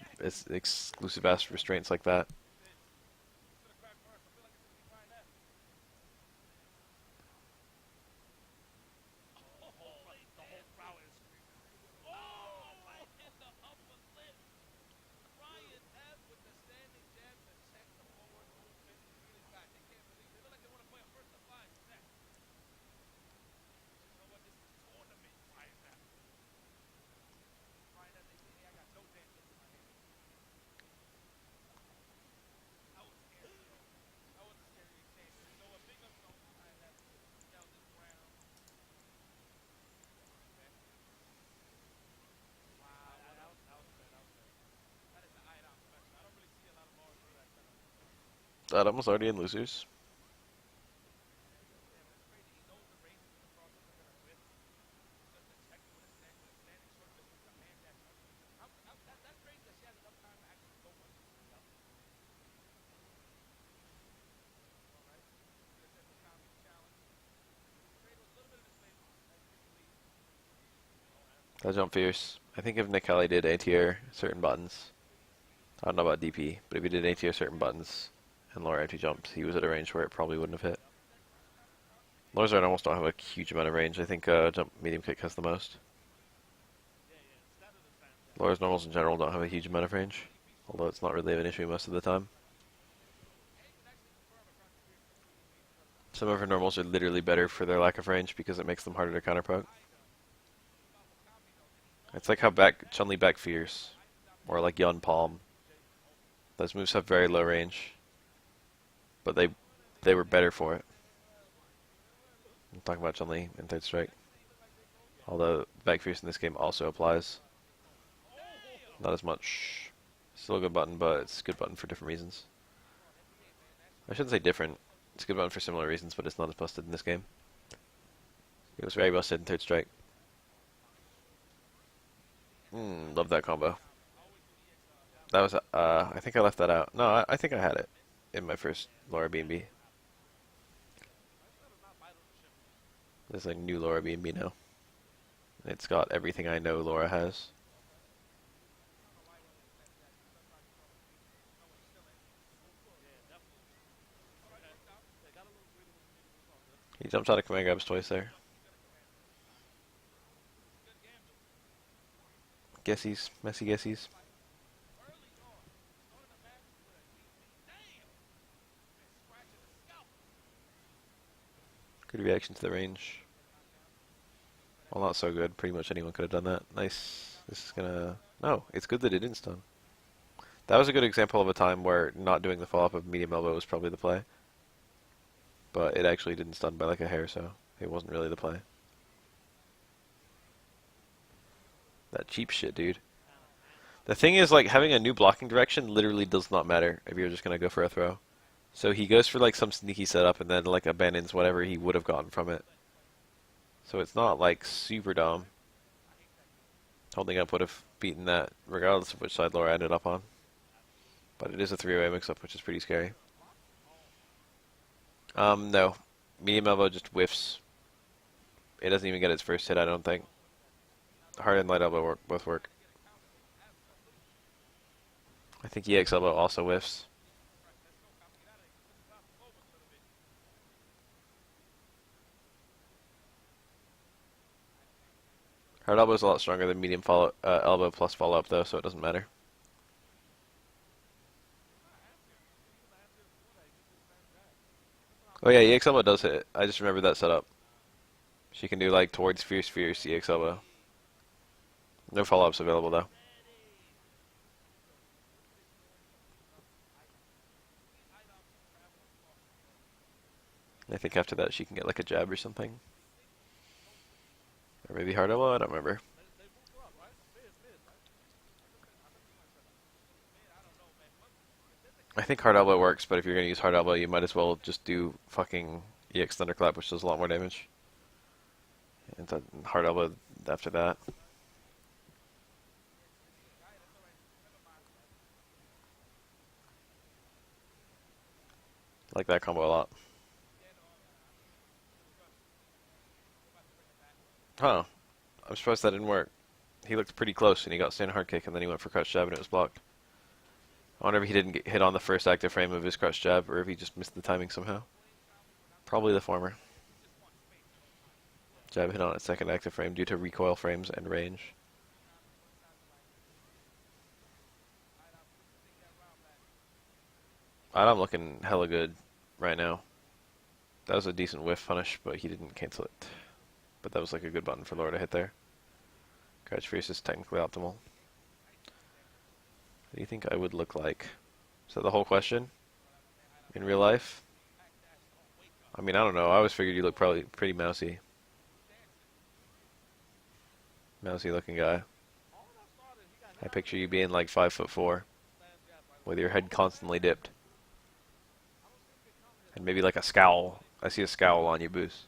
exclusive ass restraints like that. Adam was already in losers. That jump fierce. I think if Nick Kelly did A-tier certain buttons, I don't know about DP, but if he did A-tier certain buttons and Laura empty jumps, he was at a range where it probably wouldn't have hit. Laura's almost don't have a huge amount of range. I think jump medium kick has the most. Laura's normals in general don't have a huge amount of range, although it's not really an issue most of the time. Some of her normals are literally better for their lack of range because it makes them harder to counterpoke. It's like how Chun-Li back fierce, or like Yun Palm. Those moves have very low range, but they were better for it. I'm talking about Chun-Li in 3rd strike. Although back fierce in this game also applies. Not as much. Still a good button, but it's a good button for different reasons. I shouldn't say different. It's a good button for similar reasons, but it's not as busted in this game. It was very busted in 3rd strike. Love that combo. That was, I think I left that out. No, I think I had it in my first Laura B&B. There's like new Laura B&B now. It's got everything I know Laura has. He jumps out of command grabs twice there. Guessies, messy guessies. Good reaction to the range. Well, not so good. Pretty much anyone could have done that. Nice. This is gonna... No, it's good that it didn't stun. That was a good example of a time where not doing the follow-up of medium elbow was probably the play. But it actually didn't stun by like a hair, so it wasn't really the play. That cheap shit, dude. The thing is, like, having a new blocking direction literally does not matter if you're just gonna go for a throw. So he goes for, like, some sneaky setup and then, like, abandons whatever he would have gotten from it. So it's not, like, super dumb. Holding up would have beaten that regardless of which side Laura ended up on. But it is a three-way mix-up, which is pretty scary. No. Medium elbow just whiffs. It doesn't even get its first hit, I don't think. Hard and light elbow both work. I think EX elbow also whiffs. Hard elbow is a lot stronger than medium elbow plus follow up though, so it doesn't matter. Oh yeah, EX elbow does hit. I just remembered that setup. She can do like towards fierce EX elbow. No follow ups available though. I think after that she can get like a jab or something. Or maybe hard elbow, I don't remember. I think hard elbow works, but if you're gonna use hard elbow, you might as well just do fucking EX thunderclap, which does a lot more damage. And then hard elbow after that. I like that combo a lot. Huh. I'm surprised that didn't work. He looked pretty close and he got standing hard kick and then he went for crouch jab and it was blocked. I wonder if he didn't get hit on the first active frame of his crouch jab or if he just missed the timing somehow. Probably the former. Jab hit on its second active frame due to recoil frames and range. I'm looking hella good right now. That was a decent whiff punish, but he didn't cancel it. But that was like a good button for Laura to hit there. Crouch fierce is technically optimal. What do you think I would look like? Is that the whole question? In real life? I mean, I don't know. I always figured you look probably pretty mousy. Mousy looking guy. I picture you being like 5'4", with your head constantly dipped. And maybe like a scowl. I see a scowl on you, Boos.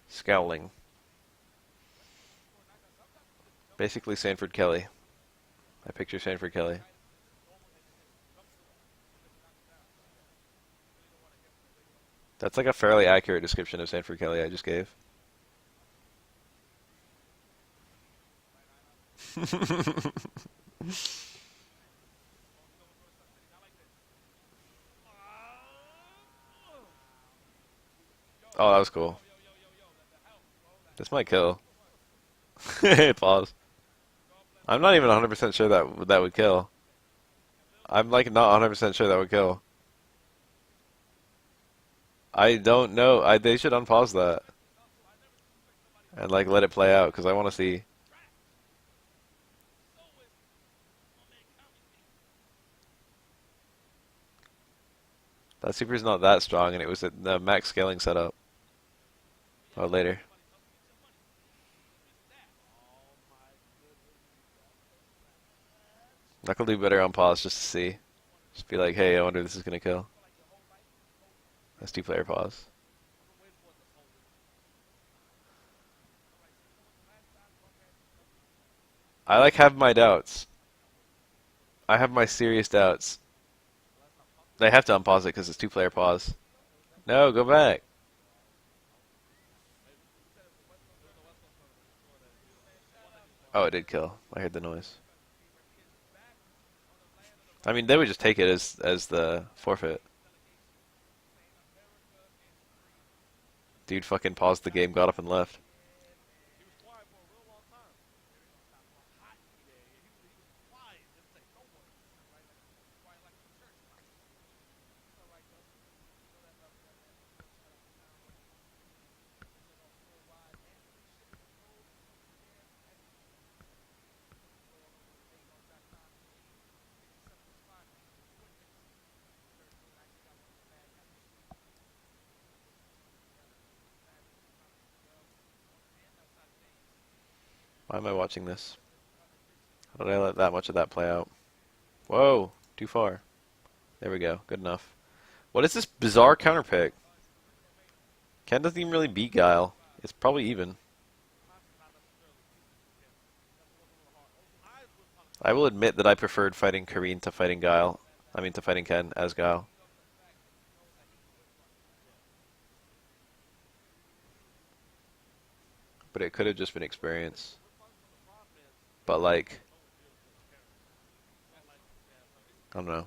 Scowling. Basically Sanford Kelly. I picture Sanford Kelly. That's like a fairly accurate description of Sanford Kelly I just gave. Oh, that was cool. This might kill. Pause. I'm not even 100% sure that would kill. I'm like not 100% sure that would kill. I don't know. They should unpause that and like let it play out because I want to see. That super is not that strong, and it was at the max scaling setup. Oh, later. Knuckle do better on pause just to see. Just be like, hey, I wonder if this is gonna kill. That's two-player pause. I like have my doubts. I have my serious doubts. They have to unpause it because it's two-player pause. No, go back. Oh, it did kill. I heard the noise. I mean, they would just take it as the forfeit. Dude fucking paused the game, got up and left. Why am I watching this? How did I let that much of that play out? Whoa, too far. There we go. Good enough. What is this bizarre counter pick? Ken doesn't even really beat Guile. It's probably even. I will admit that I preferred fighting Kareen to fighting Guile. I mean, to fighting Ken as Guile. But it could have just been experience. But like, I don't know.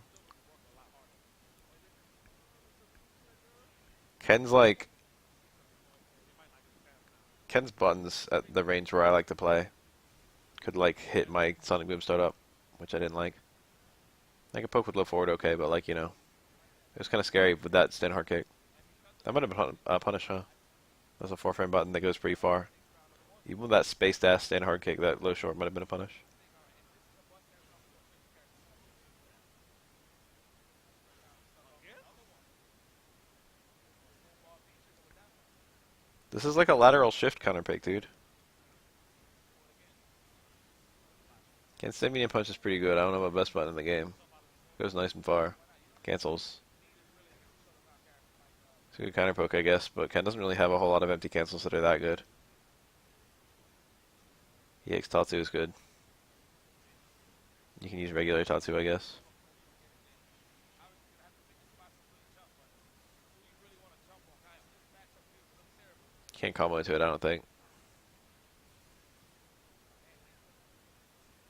Ken's like, Ken's buttons at the range where I like to play could like hit my Sonic Boom start up, which I didn't like. I could poke with low forward okay, but like, you know, it was kind of scary with that stand hard kick. That might have been a punish, huh? That's a 4-frame button that goes pretty far. Even with that spaced ass stand hard kick, that low short might have been a punish. This is like a lateral shift counter pick, dude. Can't say medium punch is pretty good. I don't know my best button in the game. Goes nice and far. Cancels. It's a good counter poke, I guess, but Ken doesn't really have a whole lot of empty cancels that are that good. EX Tatsu is good. You can use regular Tatsu, I guess. Can't combo into it, I don't think.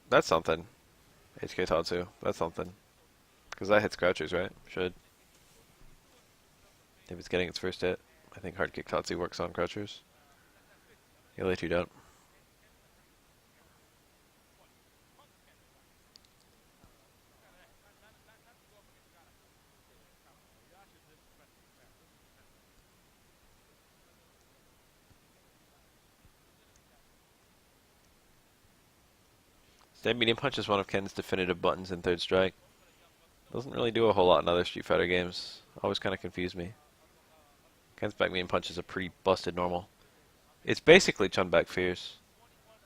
That's something. HK Tatsu. That's something. Because that hits crouchers, right? Should. If it's getting its first hit. I think hard kick Tatsu works on crouchers. You'll let you don't. Stand medium punch is one of Ken's definitive buttons in Third Strike. Doesn't really do a whole lot in other Street Fighter games. Always kind of confused me. Ken's back medium punch is a pretty busted normal. It's basically Chun back fierce,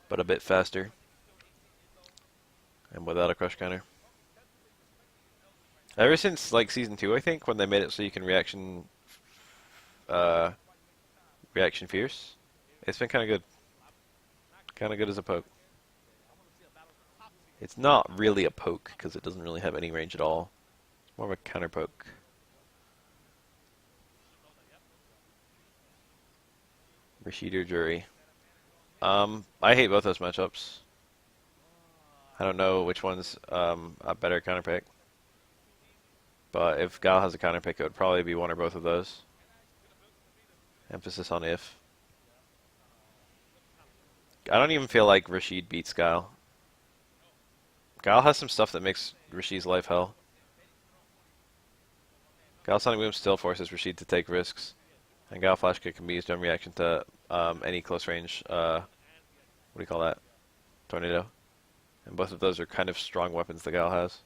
but a bit faster. And without a crush counter. Ever since like Season 2, I think, when they made it so you can reaction fierce, it's been kind of good. Kind of good as a poke. It's not really a poke, because it doesn't really have any range at all. It's more of a counter poke. Rashid or Jury. I hate both those matchups. I don't know which one's a better counter pick. But if Guile has a counter pick, it would probably be one or both of those. Emphasis on if. I don't even feel like Rashid beats Guile. Guile has some stuff that makes Rashid's life hell. Guile Sonic Boom still forces Rashid to take risks. And Guile Flash Kick can be used on reaction to any close range, what do you call that? Tornado. And both of those are kind of strong weapons that Guile has.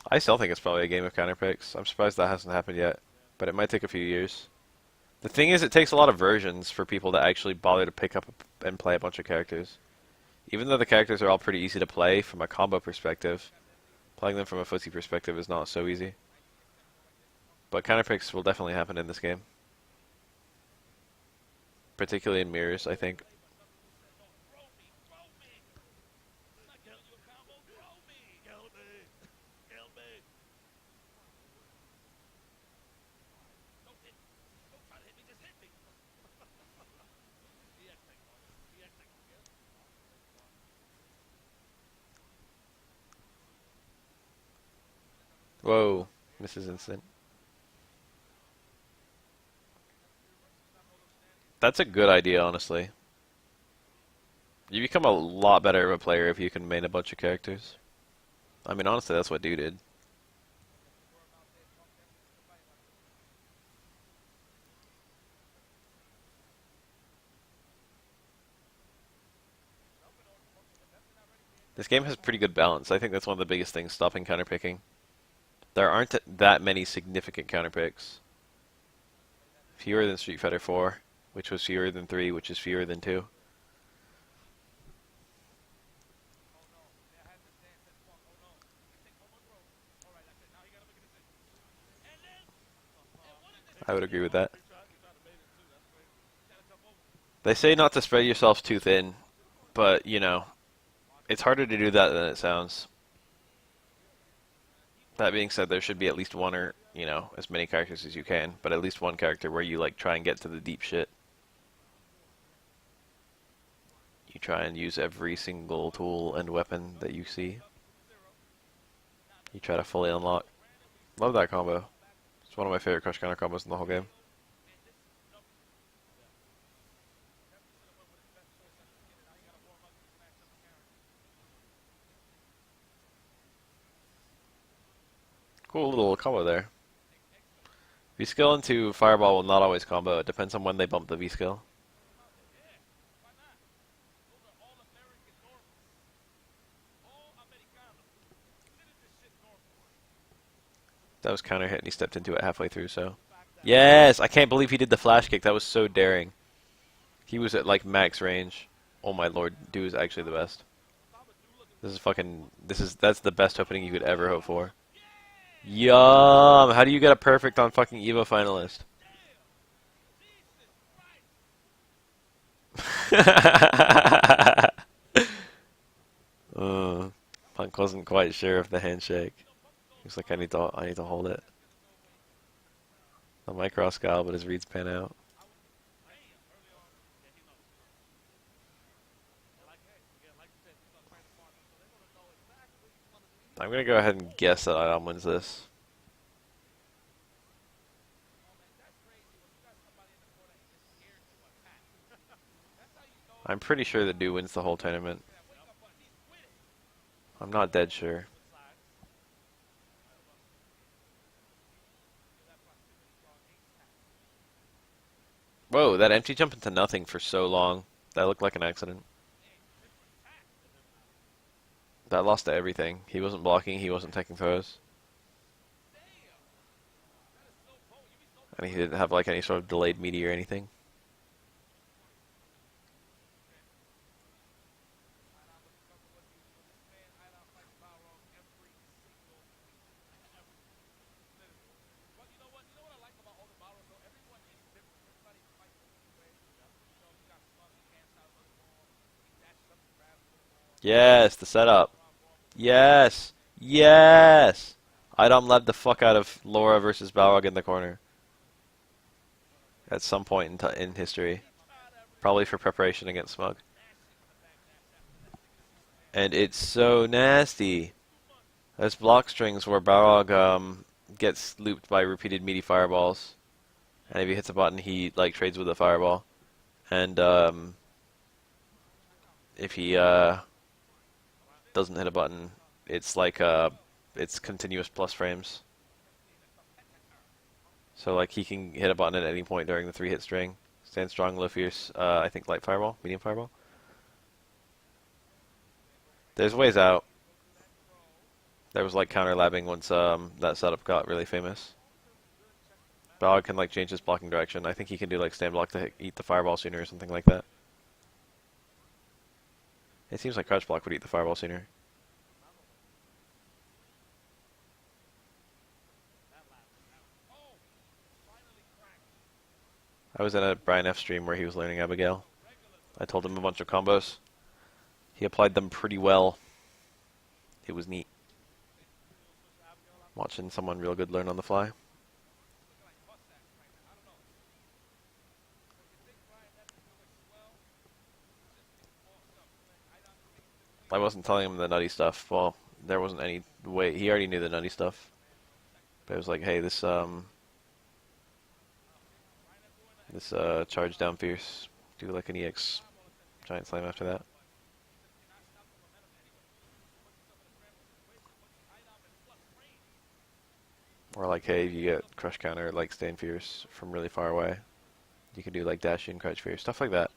I still think it's probably a game of counter picks. I'm surprised that hasn't happened yet, but it might take a few years. The thing is, it takes a lot of versions for people to actually bother to pick up and play a bunch of characters. Even though the characters are all pretty easy to play from a combo perspective, playing them from a footsie perspective is not so easy. But counter picks will definitely happen in this game. Particularly in mirrors, I think. Whoa, misses instant. That's a good idea, honestly. You become a lot better of a player if you can main a bunch of characters. I mean, honestly, that's what Dude did. This game has pretty good balance. I think that's one of the biggest things stopping counterpicking. There aren't that many significant counterpicks. Fewer than Street Fighter 4, which was fewer than 3, which is fewer than 2. I would agree with that. They say not to spread yourself too thin, but, you know, it's harder to do that than it sounds. That being said, there should be at least one or, you know, as many characters as you can, but at least one character where you, like, try and get to the deep shit. You try and use every single tool and weapon that you see. You try to fully unlock. Love that combo. It's one of my favorite crush counter combos in the whole game. Cool little combo there. V-skill into Fireball will not always combo. It depends on when they bump the V-skill. That was counter hit and he stepped into it halfway through, so. Yes! I can't believe he did the flash kick. That was so daring. He was at like max range. Oh my lord, dude is actually the best. This is fucking, that's the best opening you could ever hope for. Yum! How do you get a perfect on fucking EVO finalist? Punk wasn't quite sure of the handshake. He was like, I need to hold it. The micro Guile, but his reads pan out. I'm gonna go ahead and guess that Idom wins this. I'm pretty sure the dude wins the whole tournament. I'm not dead sure. Whoa, that empty jump into nothing for so long. That looked like an accident. That lost to everything. He wasn't blocking, he wasn't taking throws. And he didn't have like any sort of delayed meteor or anything. Yes, the setup. Yes. Yes. Idom led the fuck out of Laura versus Balrog in the corner. At some point in history. Probably for preparation against Smug. And it's so nasty. There's block strings where Balrog gets looped by repeated meaty fireballs. And if he hits a button, he like trades with a fireball. And if he doesn't hit a button, it's like it's continuous plus frames. So like he can hit a button at any point during the 3-hit string. Stand strong, low fierce. I think light fireball, medium fireball. There's ways out. There was like counter labbing once that setup got really famous. Balrog can like change his blocking direction. I think he can do like stand block to eat the fireball sooner or something like that. It seems like crouch block would eat the fireball sooner. I was in a Brian F stream where he was learning Abigail. I told him a bunch of combos. He applied them pretty well. It was neat. Watching someone real good learn on the fly. I wasn't telling him the nutty stuff. Well, there wasn't any way. He already knew the nutty stuff. But it was like, hey, this charge down fierce. Do like an EX giant slam after that. Or like, hey, if you get crush counter, like stand fierce from really far away. You can do like dash in, crouch fierce, stuff like that.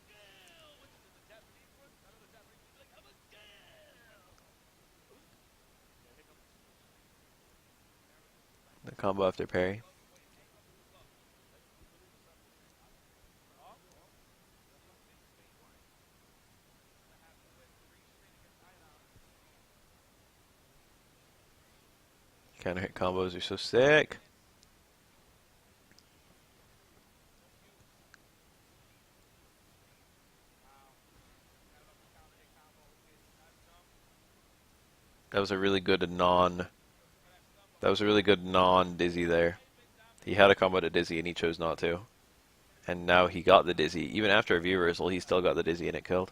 The combo after parry. Counter hit combos are so sick. That was a really good non. That was a really good non-dizzy there. He had a combo to dizzy and he chose not to. And now he got the dizzy. Even after a view reversal, he still got the dizzy and it killed.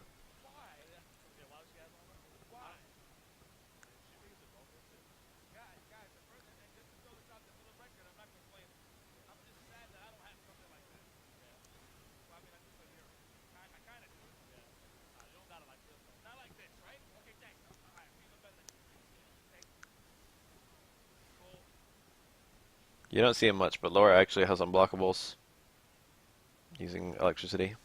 You don't see him much, but Laura actually has unblockables using electricity.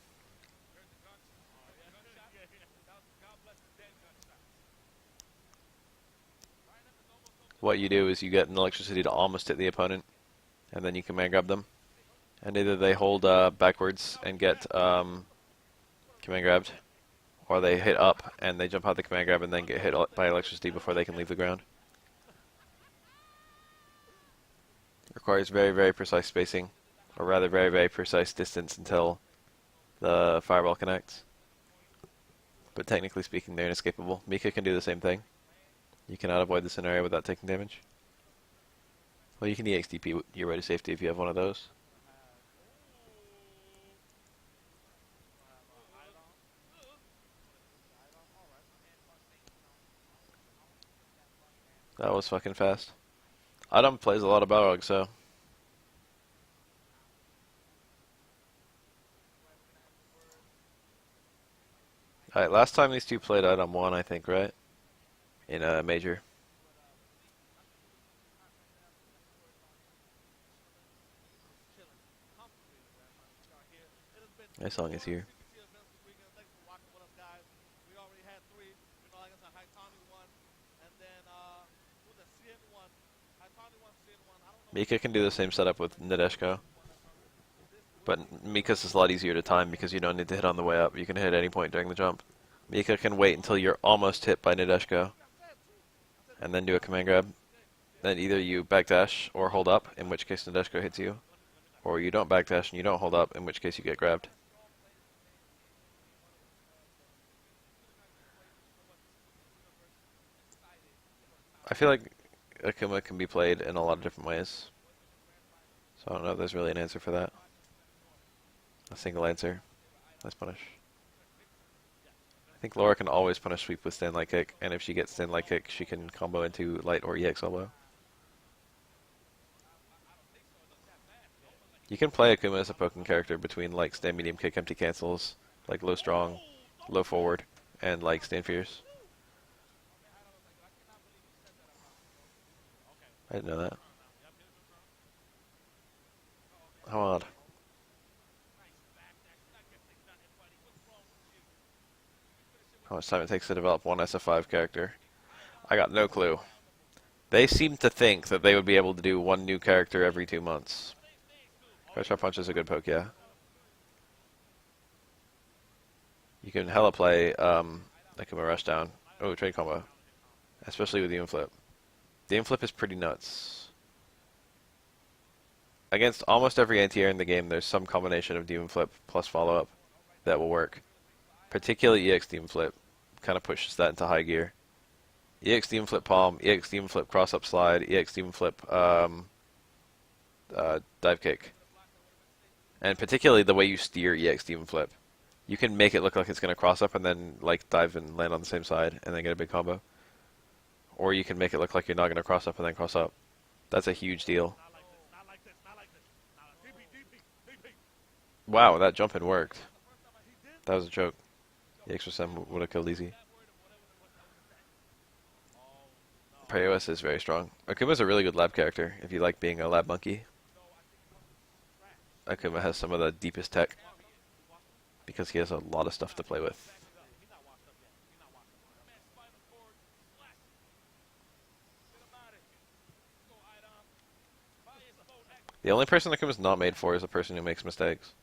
What you do is you get an electricity to almost hit the opponent, and then you command grab them. And either they hold backwards and get command grabbed, or they hit up and they jump out the command grab and then get hit by electricity before they can leave the ground. Requires very, very precise spacing, or rather very, very precise distance until the fireball connects. But technically speaking, they're inescapable. Mika can do the same thing. You cannot avoid the scenario without taking damage. Well, you can EXDP your way to safety if you have one of those. That was fucking fast. Adam plays a lot of Balrog, so... Alright, last time these two played, Adam won, I think, right? In a major. My song is here. Mika can do the same setup with Nadeshko. But Mika's is a lot easier to time because you don't need to hit on the way up. You can hit at any point during the jump. Mika can wait until you're almost hit by Nadeshko and then do a command grab. Then either you backdash or hold up, in which case Nadeshko hits you, or you don't backdash and you don't hold up, in which case you get grabbed. I feel like Akuma can be played in a lot of different ways. So I don't know if there's really an answer for that. A single answer. Nice punish. I think Laura can always punish sweep with stand light kick, and if she gets stand light kick, she can combo into light or EX elbow. You can play Akuma as a poking character between like stand medium kick, empty cancels, like low strong, low forward, and like stand fierce. I didn't know that. How odd. How much time it takes to develop one SF5 character? I got no clue. They seem to think that they would be able to do one new character every 2 months. Crouch Punch is a good poke, yeah. You can hella play Akuma Rushdown. Oh, trade combo. Especially with Demon Flip. Demon Flip is pretty nuts. Against almost every anti-air in the game, there's some combination of Demon Flip plus follow-up that will work. Particularly EX Demon Flip kind of pushes that into high gear. EX Demon Flip Palm, EX Demon Flip Cross-Up Slide, EX Demon Flip Dive Kick. And particularly the way you steer EX Demon Flip. You can make it look like it's going to cross up and then like dive and land on the same side and then get a big combo. Or you can make it look like you're not going to cross up and then cross up. That's a huge deal. Wow, that jump in worked. That was a joke. The extra 7 would have killed easy. Pryos is very strong. Akuma's a really good lab character if you like being a lab monkey. Akuma has some of the deepest tech because he has a lot of stuff to play with. The only person Akuma's not made for is a person who makes mistakes.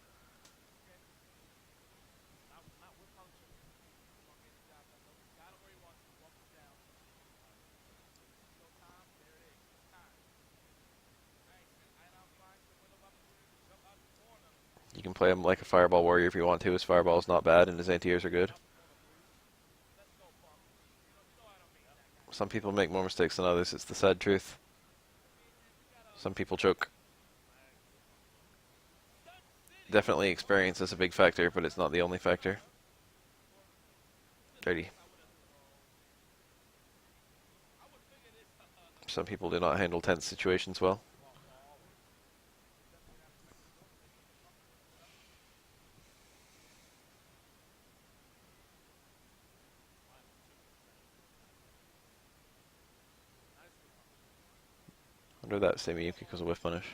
can play him like a Fireball Warrior if you want to. His Fireball is not bad, and his anti-airs are good. Some people make more mistakes than others. It's the sad truth. Some people choke. Definitely experience is a big factor, but it's not the only factor. Dirty. Some people do not handle tense situations well. Under that Samiyuki was a whiff punish.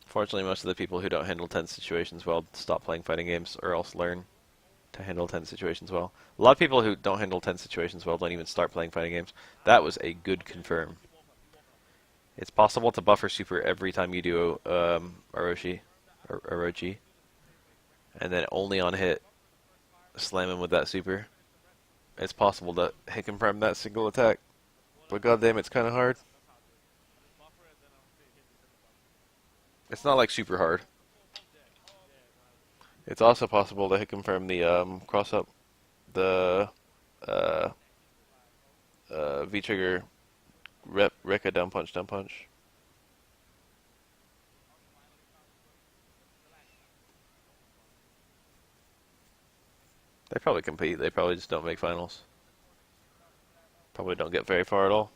Fortunately, most of the people who don't handle tense situations well stop playing fighting games or else learn to handle tense situations well. A lot of people who don't handle tense situations well don't even start playing fighting games. That was a good confirm. It's possible to buffer super every time you do Orochi, and then only on hit slam him with that super. It's possible to hit confirm that single attack, but goddamn, it's kind of hard. It's not like super hard. It's also possible to hit confirm the cross up, the V trigger, Rekka down punch, down punch. They probably compete. They probably just don't make finals. Probably don't get very far at all.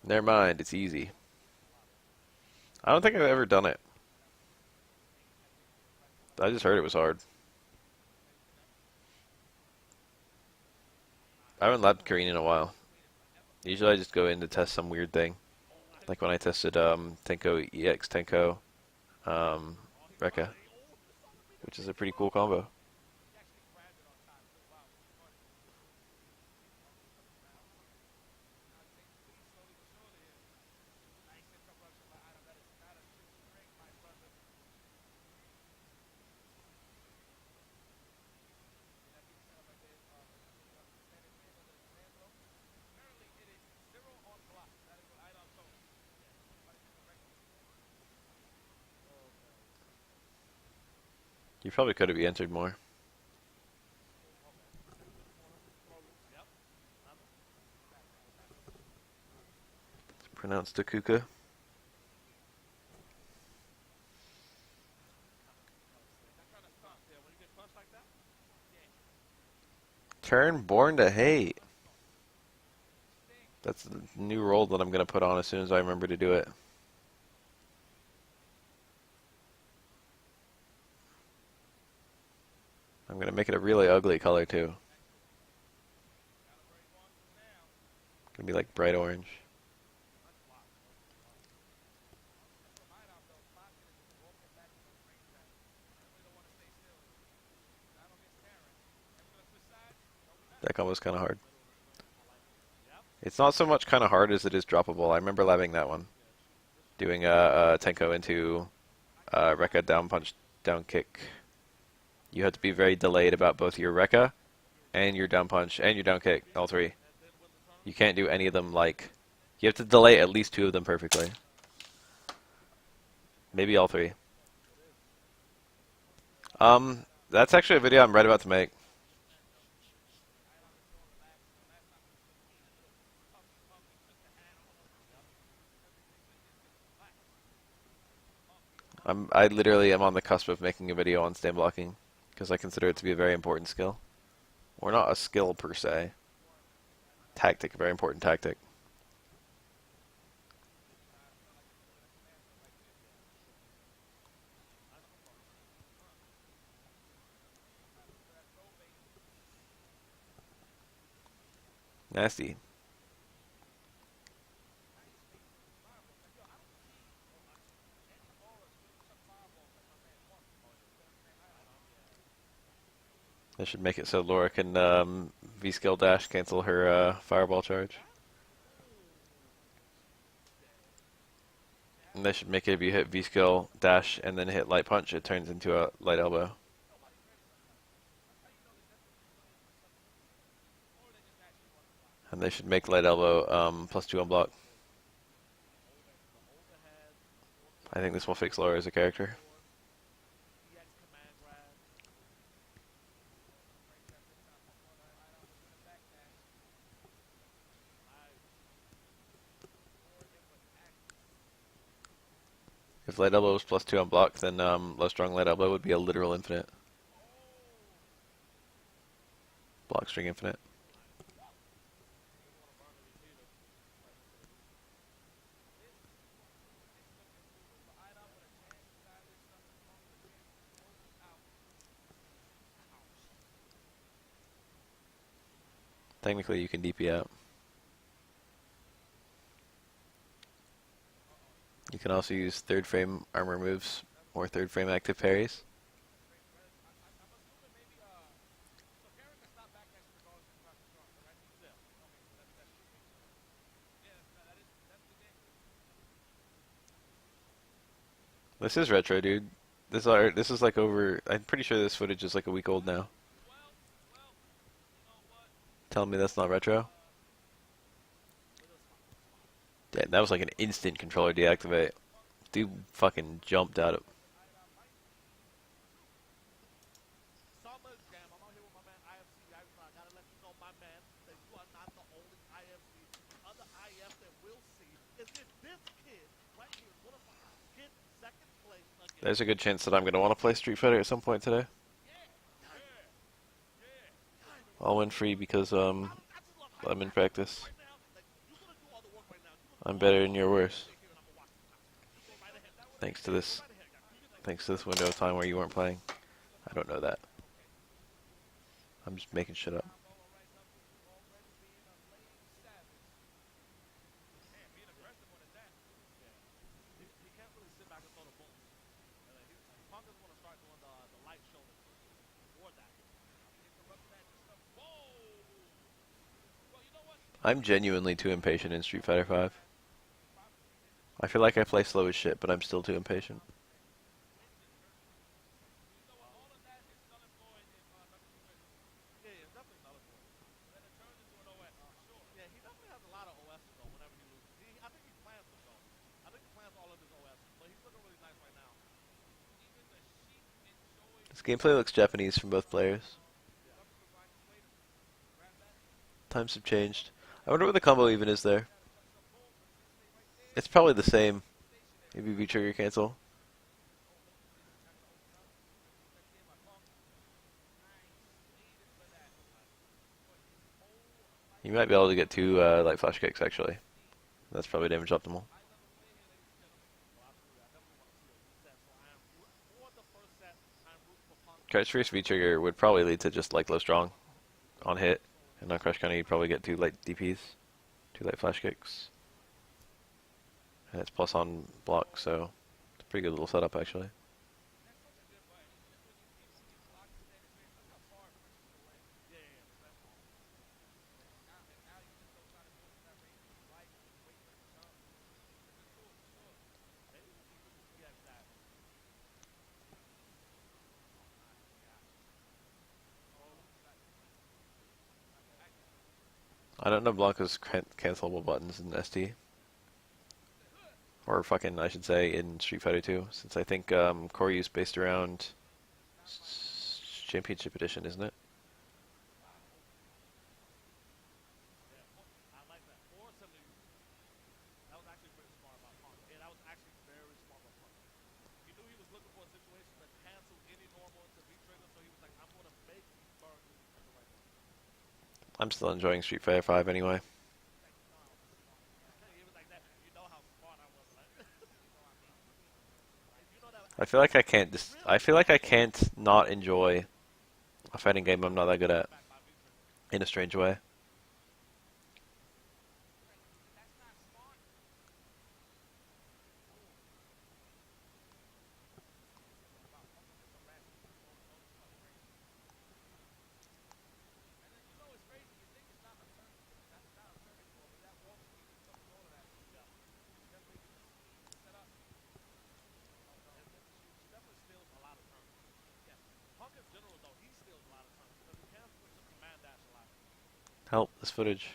Never mind, it's easy. I don't think I've ever done it. I just heard it was hard. I haven't labbed Kareen in a while. Usually I just go in to test some weird thing. Like when I tested Tenko EX Tenko Rekka, which is a pretty cool combo. You probably could have entered more. It's pronounced Takuka. Turn Born to Hate. That's the new role that I'm going to put on as soon as I remember to do it. I'm going to make it a really ugly color too. It's going to be like bright orange. That combo's kind of hard. It's not so much kind of hard as it is droppable. I remember labbing that one. Doing a Tenko into Rekka down punch, down kick. You have to be very delayed about both your Rekka and your down punch and your down kick, all three. You can't do any of them like... You have to delay at least two of them perfectly. Maybe all three. That's actually a video I'm right about to make. I literally am on the cusp of making a video on stand blocking because I consider it to be a very important skill. Or not a skill per se. Tactic, a very important tactic. Nasty. They should make it so Laura can V-skill dash cancel her fireball charge. And they should make it if you hit V-skill dash and then hit light punch, it turns into a light elbow. And they should make light elbow +2 on block. I think this will fix Laura as a character. If light elbow was +2 on block, then low strong light elbow would be a literal infinite. Block string infinite. Technically, you can DP out. You can also use third frame armor moves or third frame active parries. This is retro, dude. This is like over. I'm pretty sure this footage is like a week old now. Telling me that's not retro? Damn, that was like an instant controller deactivate. Dude fucking jumped out of. Summer Jam, I'm out here with my man IFC. I gotta let you know, my man, that you are not the only IFC. The other IF that we'll see is if this kid right here, what if I get second place again? There's a good chance that I'm gonna want to play Street Fighter at some point today. I'll win free because I'm in practice. I'm better and you're worse. Thanks to this window of time where you weren't playing. I don't know that. I'm just making shit up. I'm genuinely too impatient in Street Fighter 5. I feel like I play slow as shit, but I'm still too impatient. This gameplay looks Japanese from both players. Times have changed. I wonder what the combo even is there. It's probably the same. Maybe V-trigger cancel. You might be able to get two light flash kicks actually. That's probably damage optimal. Crouch Fierce V-trigger would probably lead to just like low strong on hit. And on Crush Counter you'd probably get two light DPs. Two light flash kicks. And it's plus on block, so it's a pretty good little setup actually. I don't know Blanca's cancelable buttons in ST. Or fucking, I should say, in Street Fighter 2, since I think Koryu's based around Championship Edition, isn't it? I'm still enjoying Street Fighter 5 anyway. I feel like I can't not enjoy a fighting game I'm not that good at. In a strange way. Help, this footage.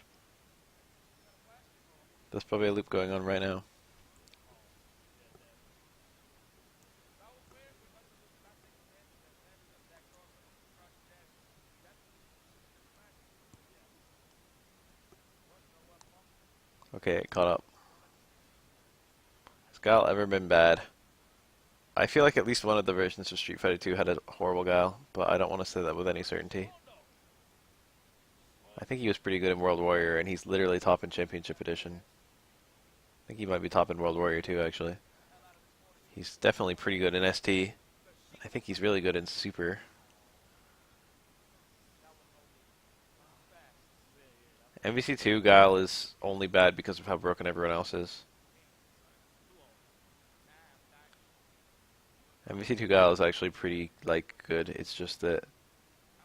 There's probably a loop going on right now. Okay, it caught up. Has Guile ever been bad? I feel like at least one of the versions of Street Fighter 2 had a horrible Guile, but I don't want to say that with any certainty. I think he was pretty good in World Warrior, and he's literally top in Championship Edition. I think he might be top in World Warrior too, actually. He's definitely pretty good in ST. I think he's really good in Super. MVC2 Guile is only bad because of how broken everyone else is. MVC2 Guile is actually pretty, like, good. It's just that,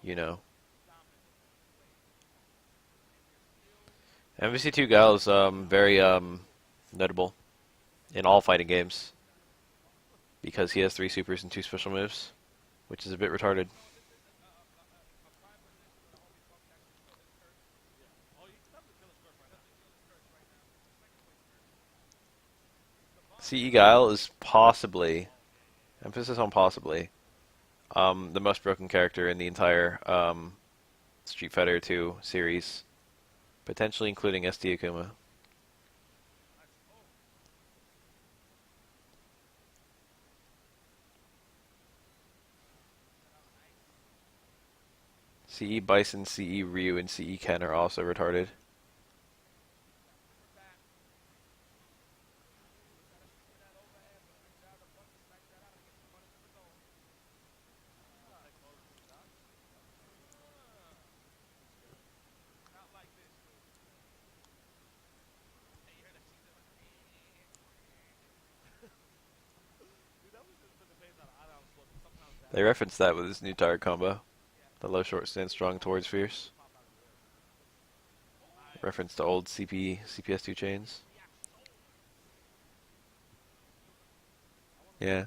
you know. MVC2 Guile is very notable in all fighting games because he has 3 supers and 2 special moves, which is a bit retarded. CE Guile is possibly, emphasis on possibly, the most broken character in the entire Street Fighter 2 series, potentially including SD Akuma. CE Bison, CE Ryu, and CE Ken are also retarded. They referenced that with his new tire combo. The low short stand strong towards fierce. Reference to old CPS2 chains. Yeah.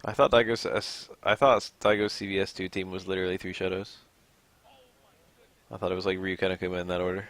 I thought Daigo's CVS2 team was literally 3 shadows. I thought it was like Ryu Kanekuma in that order.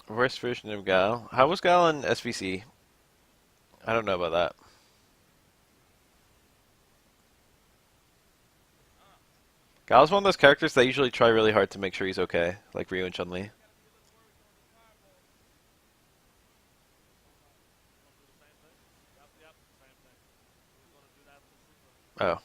Worst version of Guile. How was Guile in SVC? I don't know about that. Guile's one of those characters that usually try really hard to make sure he's okay, like Ryu and Chun-Li. Oh.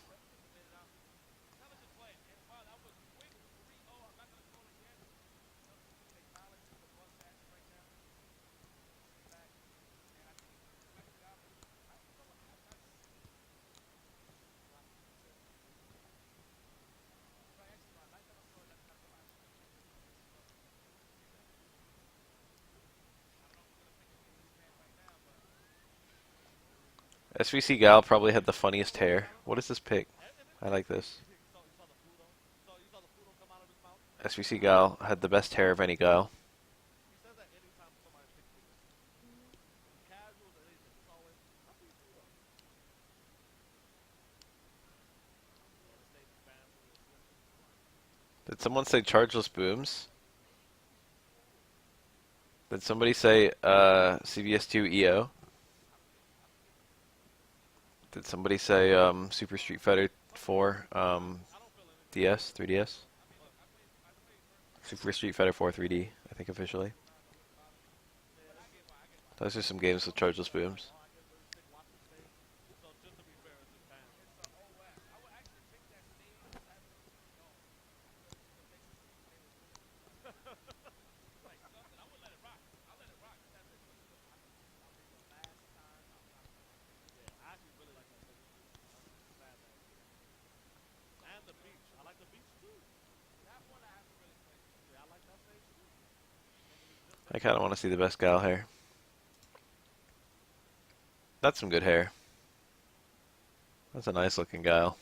SVC Guile probably had the funniest hair. What is this pic? I like this. SVC Guile had the best hair of any Guile. Did someone say chargeless booms? Did somebody say CVS2 EO? Did somebody say Super Street Fighter 4 DS, 3DS? Super Street Fighter 4 3D, I think officially. Those are some games with chargeless booms. I kind of want to see the best Guile hair. That's some good hair. That's a nice looking Guile.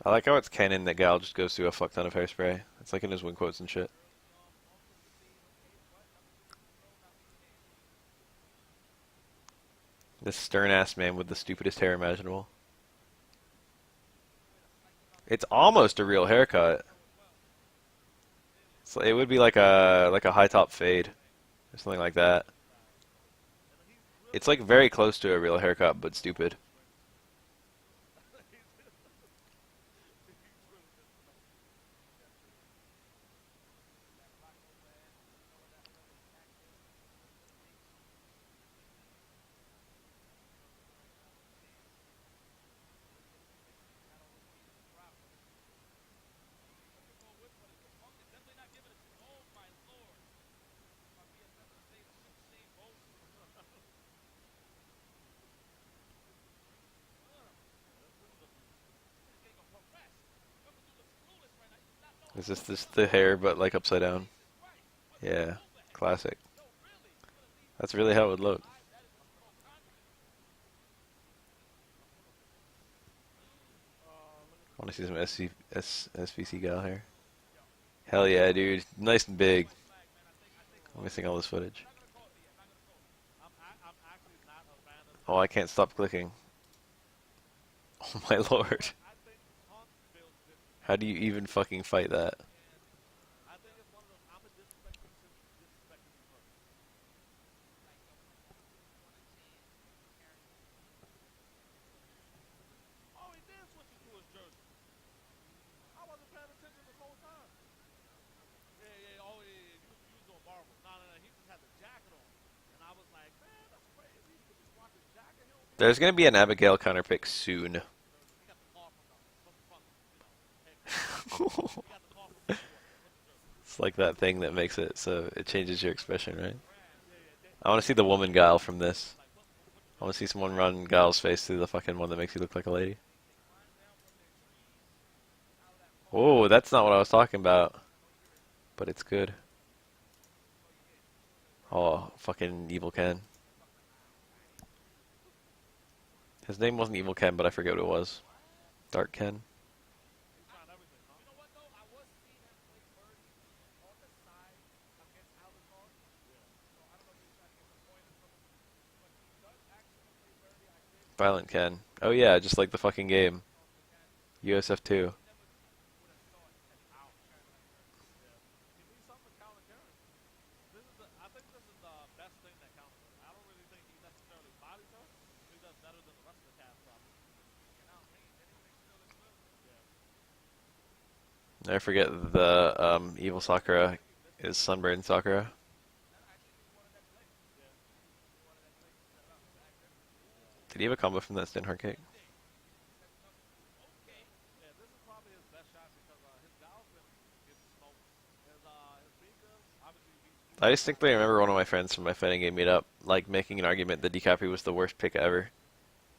I like how it's canon that Guile just goes through a fuck ton of hairspray. It's like in his win quotes and shit. This stern ass man with the stupidest hair imaginable. It's almost a real haircut. It would be like a high top fade or something like that. It's like very close to a real haircut, but stupid. Is this the hair but like upside down? Yeah, classic. That's really how it would look. I want to see some SVC Guile hair. Hell yeah, dude. Nice and big. I'm missing all this footage. Oh, I can't stop clicking. Oh my lord. How do you even fucking fight that? There's gonna be an Abigail counter pick soon. It's like that thing that makes it so it changes your expression, right? I want to see the woman Guile from this. I want to see someone run Guile's face through the fucking one that makes you look like a lady. Oh, that's not what I was talking about. But it's good. Oh, fucking Evil Ken. His name wasn't Evil Ken, but I forget what it was. Dark Ken. Violent Ken. Oh yeah, just like the fucking game. USF 2. I forget the evil Sakura is Sunburned Sakura. Did he have a combo from that Stin Heart Kick? I distinctly remember one of my friends from my fighting game meetup like making an argument that DiCaprio was the worst pick ever,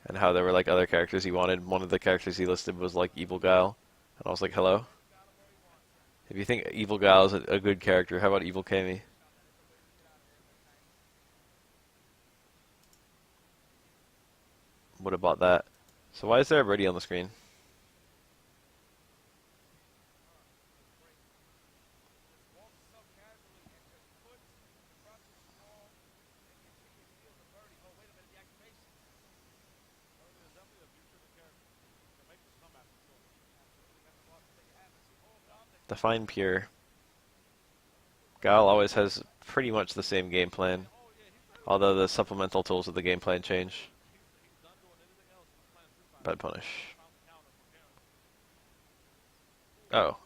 and how there were like other characters he wanted. One of the characters he listed was like Evil Guile, and I was like, hello. If you think Evil Guile is a good character, how about Evil Kami? What about that? So why is there a birdie on the screen? Define pure. Guile always has pretty much the same game plan, although the supplemental tools of the game plan change. Bad punish. Oh.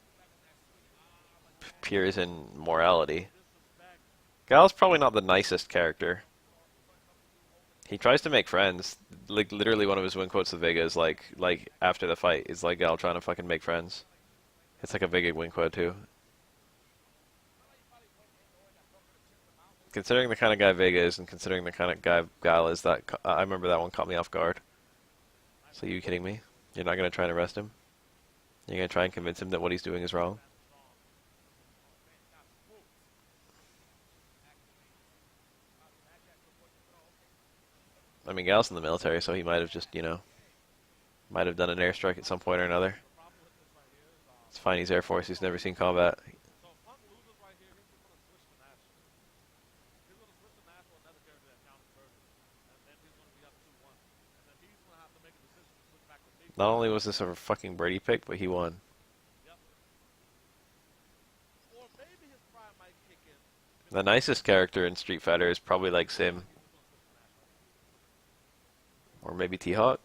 Pure is in morality. Guile's probably not the nicest character. He tries to make friends. Like literally one of his win quotes to Vega is like after the fight is like Guile trying to fucking make friends. It's like a Vega win quote too. Considering the kind of guy Vega is and considering the kind of guy Guile is, that I remember that one caught me off guard. So you kidding me? You're not gonna try and arrest him? You're gonna try and convince him that what he's doing is wrong? I mean, Guile's in the military, so he might have just, might have done an airstrike at some point or another. The problem with this right here is It's fine, he's Air Force, he's never seen combat. so if Punk loses right here, he's just gonna switch to Nash. He's gonna switch to Nash or another character that counters Birdie. And then he's gonna be up 2-1. And then he's gonna have to make a decision to switch back to Miko. Not only was this a fucking Brady pick, but he won. Yep. Or maybe his prime might kick in. The nicest character in Street Fighter is probably like Sim, He's just gonna switch to Nash right here. or maybe T-Hawk.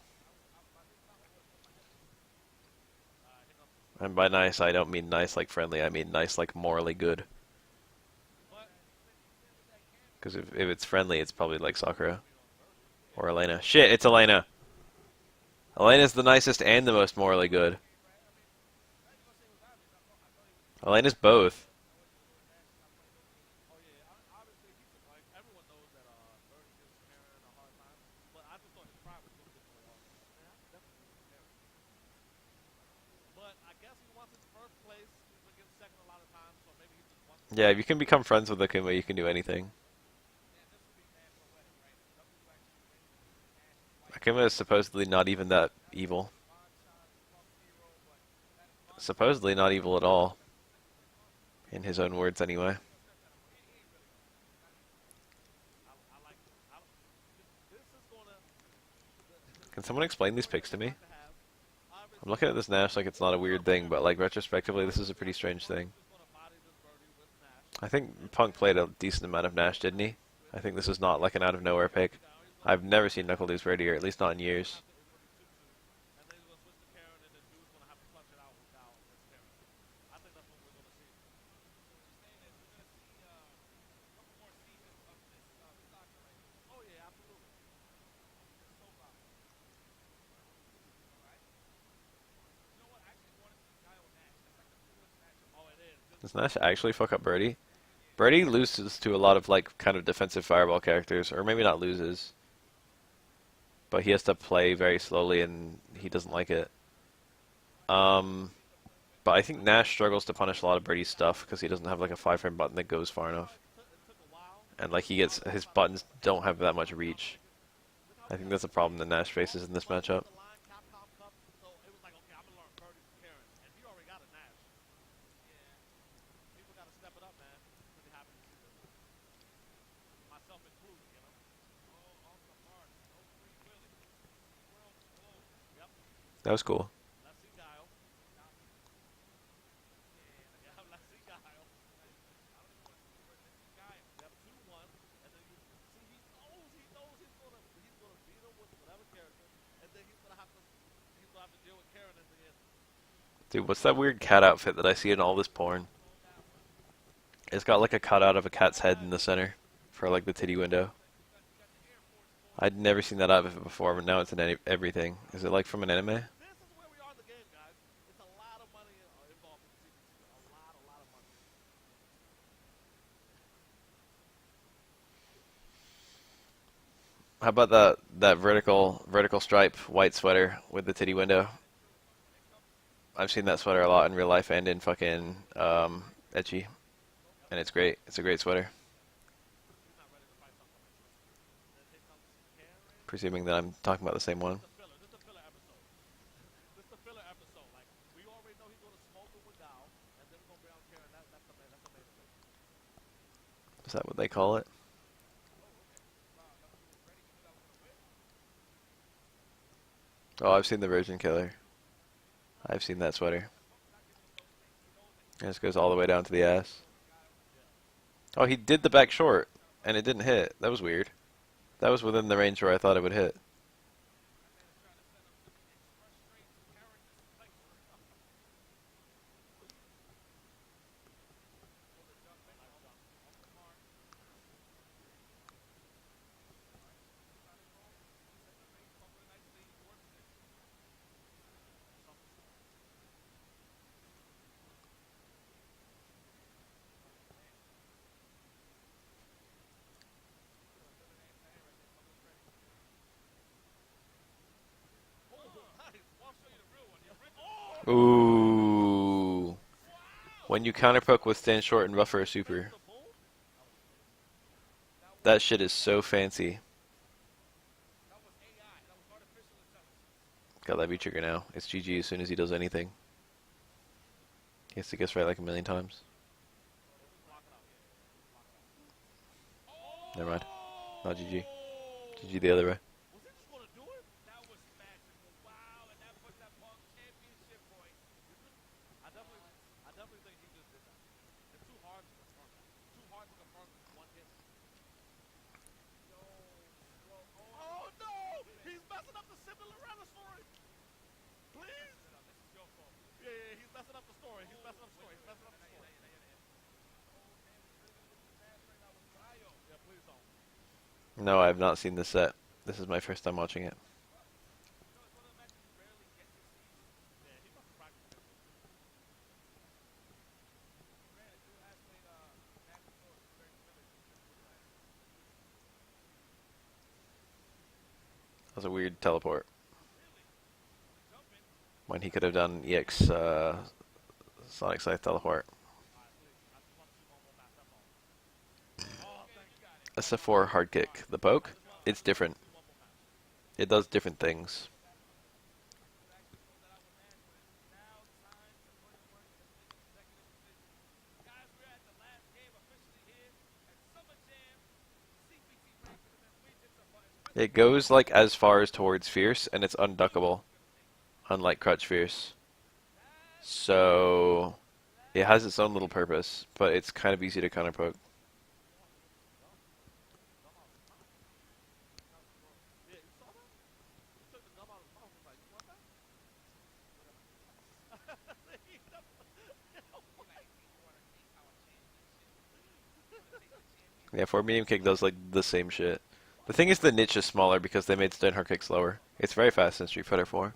Here comes And by nice, I don't mean nice like friendly, I mean nice like morally good. but Because if it's friendly, it's probably like Sakura. Or Elena. Shit, it's Elena! Elena's the nicest and the most morally good. Elena's both. oh yeah, obviously he's like everyone knows that Birdie gives Karen a hard time. But I just thought his prime was gonna get away also. Man, I definitely give Karen. But I guess he wants his first place. He's been getting second a lot of times, so maybe he just wants to Yeah, if you can become friends with Akuma, you can do anything. Akuma is supposedly not even that evil. Supposedly not evil at all. In his own words, anyway. I like this. This is gonna Can someone explain these picks to me? have to have. Obviously, I'm looking at this Nash like it's not a weird thing, but like retrospectively, this is a pretty strange thing. he's gonna body this Birdie with Nash. I think Punk played a decent amount of Nash, didn't he? I think this is not like an out of nowhere pick. I've never seen Knuckle lose Brady, or at least not in years. And then he's gonna switch to Karen, and then Dude's gonna have to clutch it out with Guile against Karen. I think that's what we're gonna see. Oh yeah, absolutely. It's so possible. Oh, it is. Does Nash actually fuck up Brady? Brady loses to a lot of like kind of defensive fireball characters, or maybe not loses, but he has to play very slowly and he doesn't like it. But I think Nash struggles to punish a lot of Brady's stuff because he doesn't have like a 5-frame button that goes far enough, It took a while. and like he gets his buttons don't have that much reach. I think that's a problem that Nash faces in this matchup. The line Capcom Cup, so it was like, okay, I'm gonna learn Birdie from Karen, and he already got a Nash. People gotta step it up, man. Really happy to see this. Myself included, you know. Yep. That was cool. Let's see Guile. Yeah, let's see Guile. Yep, 2-1, and then you see he knows he's gonna beat him with whatever character, and then he's gonna have to deal with Karen in the end. Dude, what's that weird cat outfit that I see in all this porn? It's got like a cutout of a cat's head in the center for like the titty window. I'd never seen that outfit before, but now it's in everything. Is it like from an anime? This is where we are in the game, guys. It's a lot of money involved in the sequence here. A lot of money. How about that vertical stripe white sweater with the titty window? I've seen that sweater a lot in real life and in fucking Ecchi, and it's great. It's a great sweater. He's not ready to fight something like this. Then here comes Karen. Presuming that I'm talking about the same one. This is a filler episode. This is a filler episode. Like, we already know he's gonna smoke him with Guile, and then we're gonna bring out Karen. That's the main event. Is that what they call it? Oh, I've seen the Virgin Killer. I've seen that sweater. And this goes all the way down to the ass. Oh, he did the back short, and it didn't hit. That was weird. That was within the range where I thought it would hit. Ooh. When you counterpoke with stand short and rougher a super. That shit is so fancy. Got that V-trigger now. It's GG as soon as he does anything. He has to guess right like a million times. Never mind. Not GG. GG the other way. Was he just gonna do it? That was magical. Wow, and that puts that Punk championship point. I definitely, I definitely think he just did that. It's too hard to confirm that. Too hard to confirm one hit. Yo, bro, oh no! He's messing up the Cinderella story. Please. This is your fault. Yeah, he's messing up the story. He's messing up the story. He's messing up the story. Yeah, please don't. No, I have not seen this set. This is my first time watching it. Yeah, he must have practiced that. That was a weird teleport. When he could have done EX Sonic Scythe teleport. SF4 hard kick. The poke? It's different. It does different things. Guys, we're at the last game officially here at Summer Jam CPT Breakfast, and then we hit some buttons. It goes like as far as towards Fierce, and it's unduckable. Unlike Crutch Fierce. So it has its own little purpose, but it's kind of easy to counter poke. Yeah, you saw that? He took the gum out of his mouth and was like, you want that? Yeah, 4 medium kick does like the same shit. The thing is the niche is smaller because they made stun hard kick slower. It's very fast in Street Fighter 4.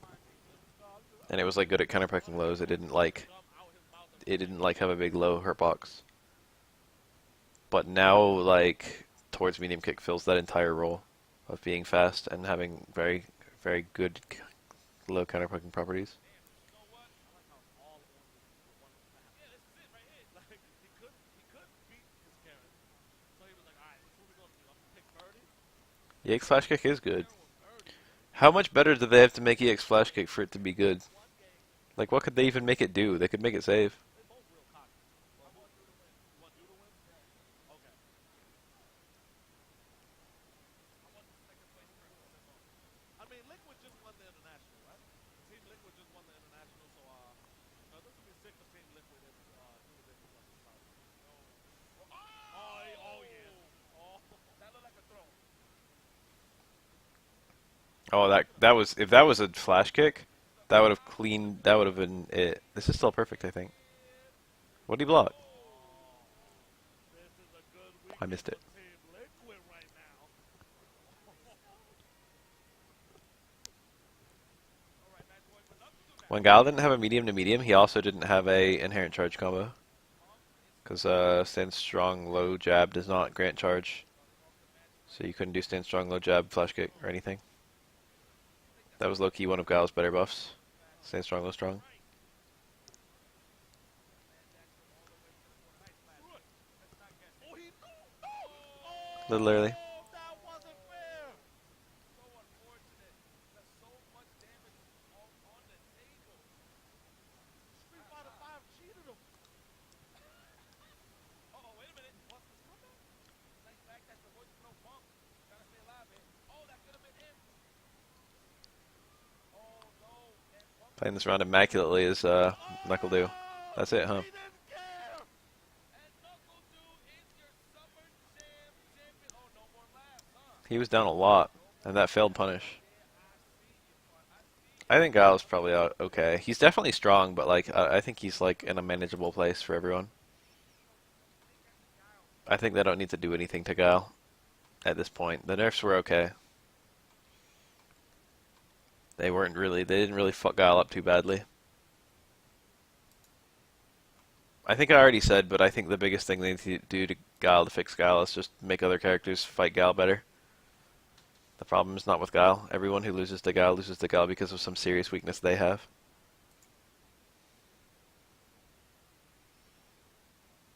And it was like good at counter poking lows. It didn't like have a big low hurt box. But now like towards medium kick fills that entire role of being fast and having very very good low counter poking properties. EX Flash Kick is good. How much better do they have to make EX Flash Kick for it to be good? Like, what could they even make it do? They could make it save. I mean, Liquid just won the international, right? Team Liquid just won the international, so this would be sick for Team Liquid if Duda Vinci won this title. Oh yeah. Oh, that looked like a throw. Oh, that was if that was a Flash Kick, that would have cleaned. That would have been it. This is still perfect, I think. What did he block? This is a good I weekend missed it. for Team Liquid right now. When Guile didn't have a medium to medium, he also didn't have a inherent charge combo. Because stand strong low jab does not grant charge. So you couldn't do stand strong low jab flash kick or anything. That was low key one of Guile's better buffs. Stand strong low strong. Oh, he knew. Oh, Little early. that wasn't fair. Street Fighter 5 cheated him. Wait a minute. What's this comeback? Nice back that's the voice no pump. Gotta stay alive, man. Oh, that could have been him. Oh, no. And Pump Playing this round immaculately is Knuckle Do. That's it, huh? he didn't care. And Knuckle Dude is your Summer Jam champion. Oh, no more laughs, huh? He was down a lot, and that failed punish. I think Guile's probably okay. He's definitely strong, but like I think he's like in a manageable place for everyone. I think they don't need to do anything to Guile at this point. The nerfs were okay. They didn't really fuck Guile up too badly. I think I already said, but I think the biggest thing they need to do to Guile to fix Guile is just make other characters fight Guile better. The problem is not with Guile. Everyone who loses to Guile because of some serious weakness they have.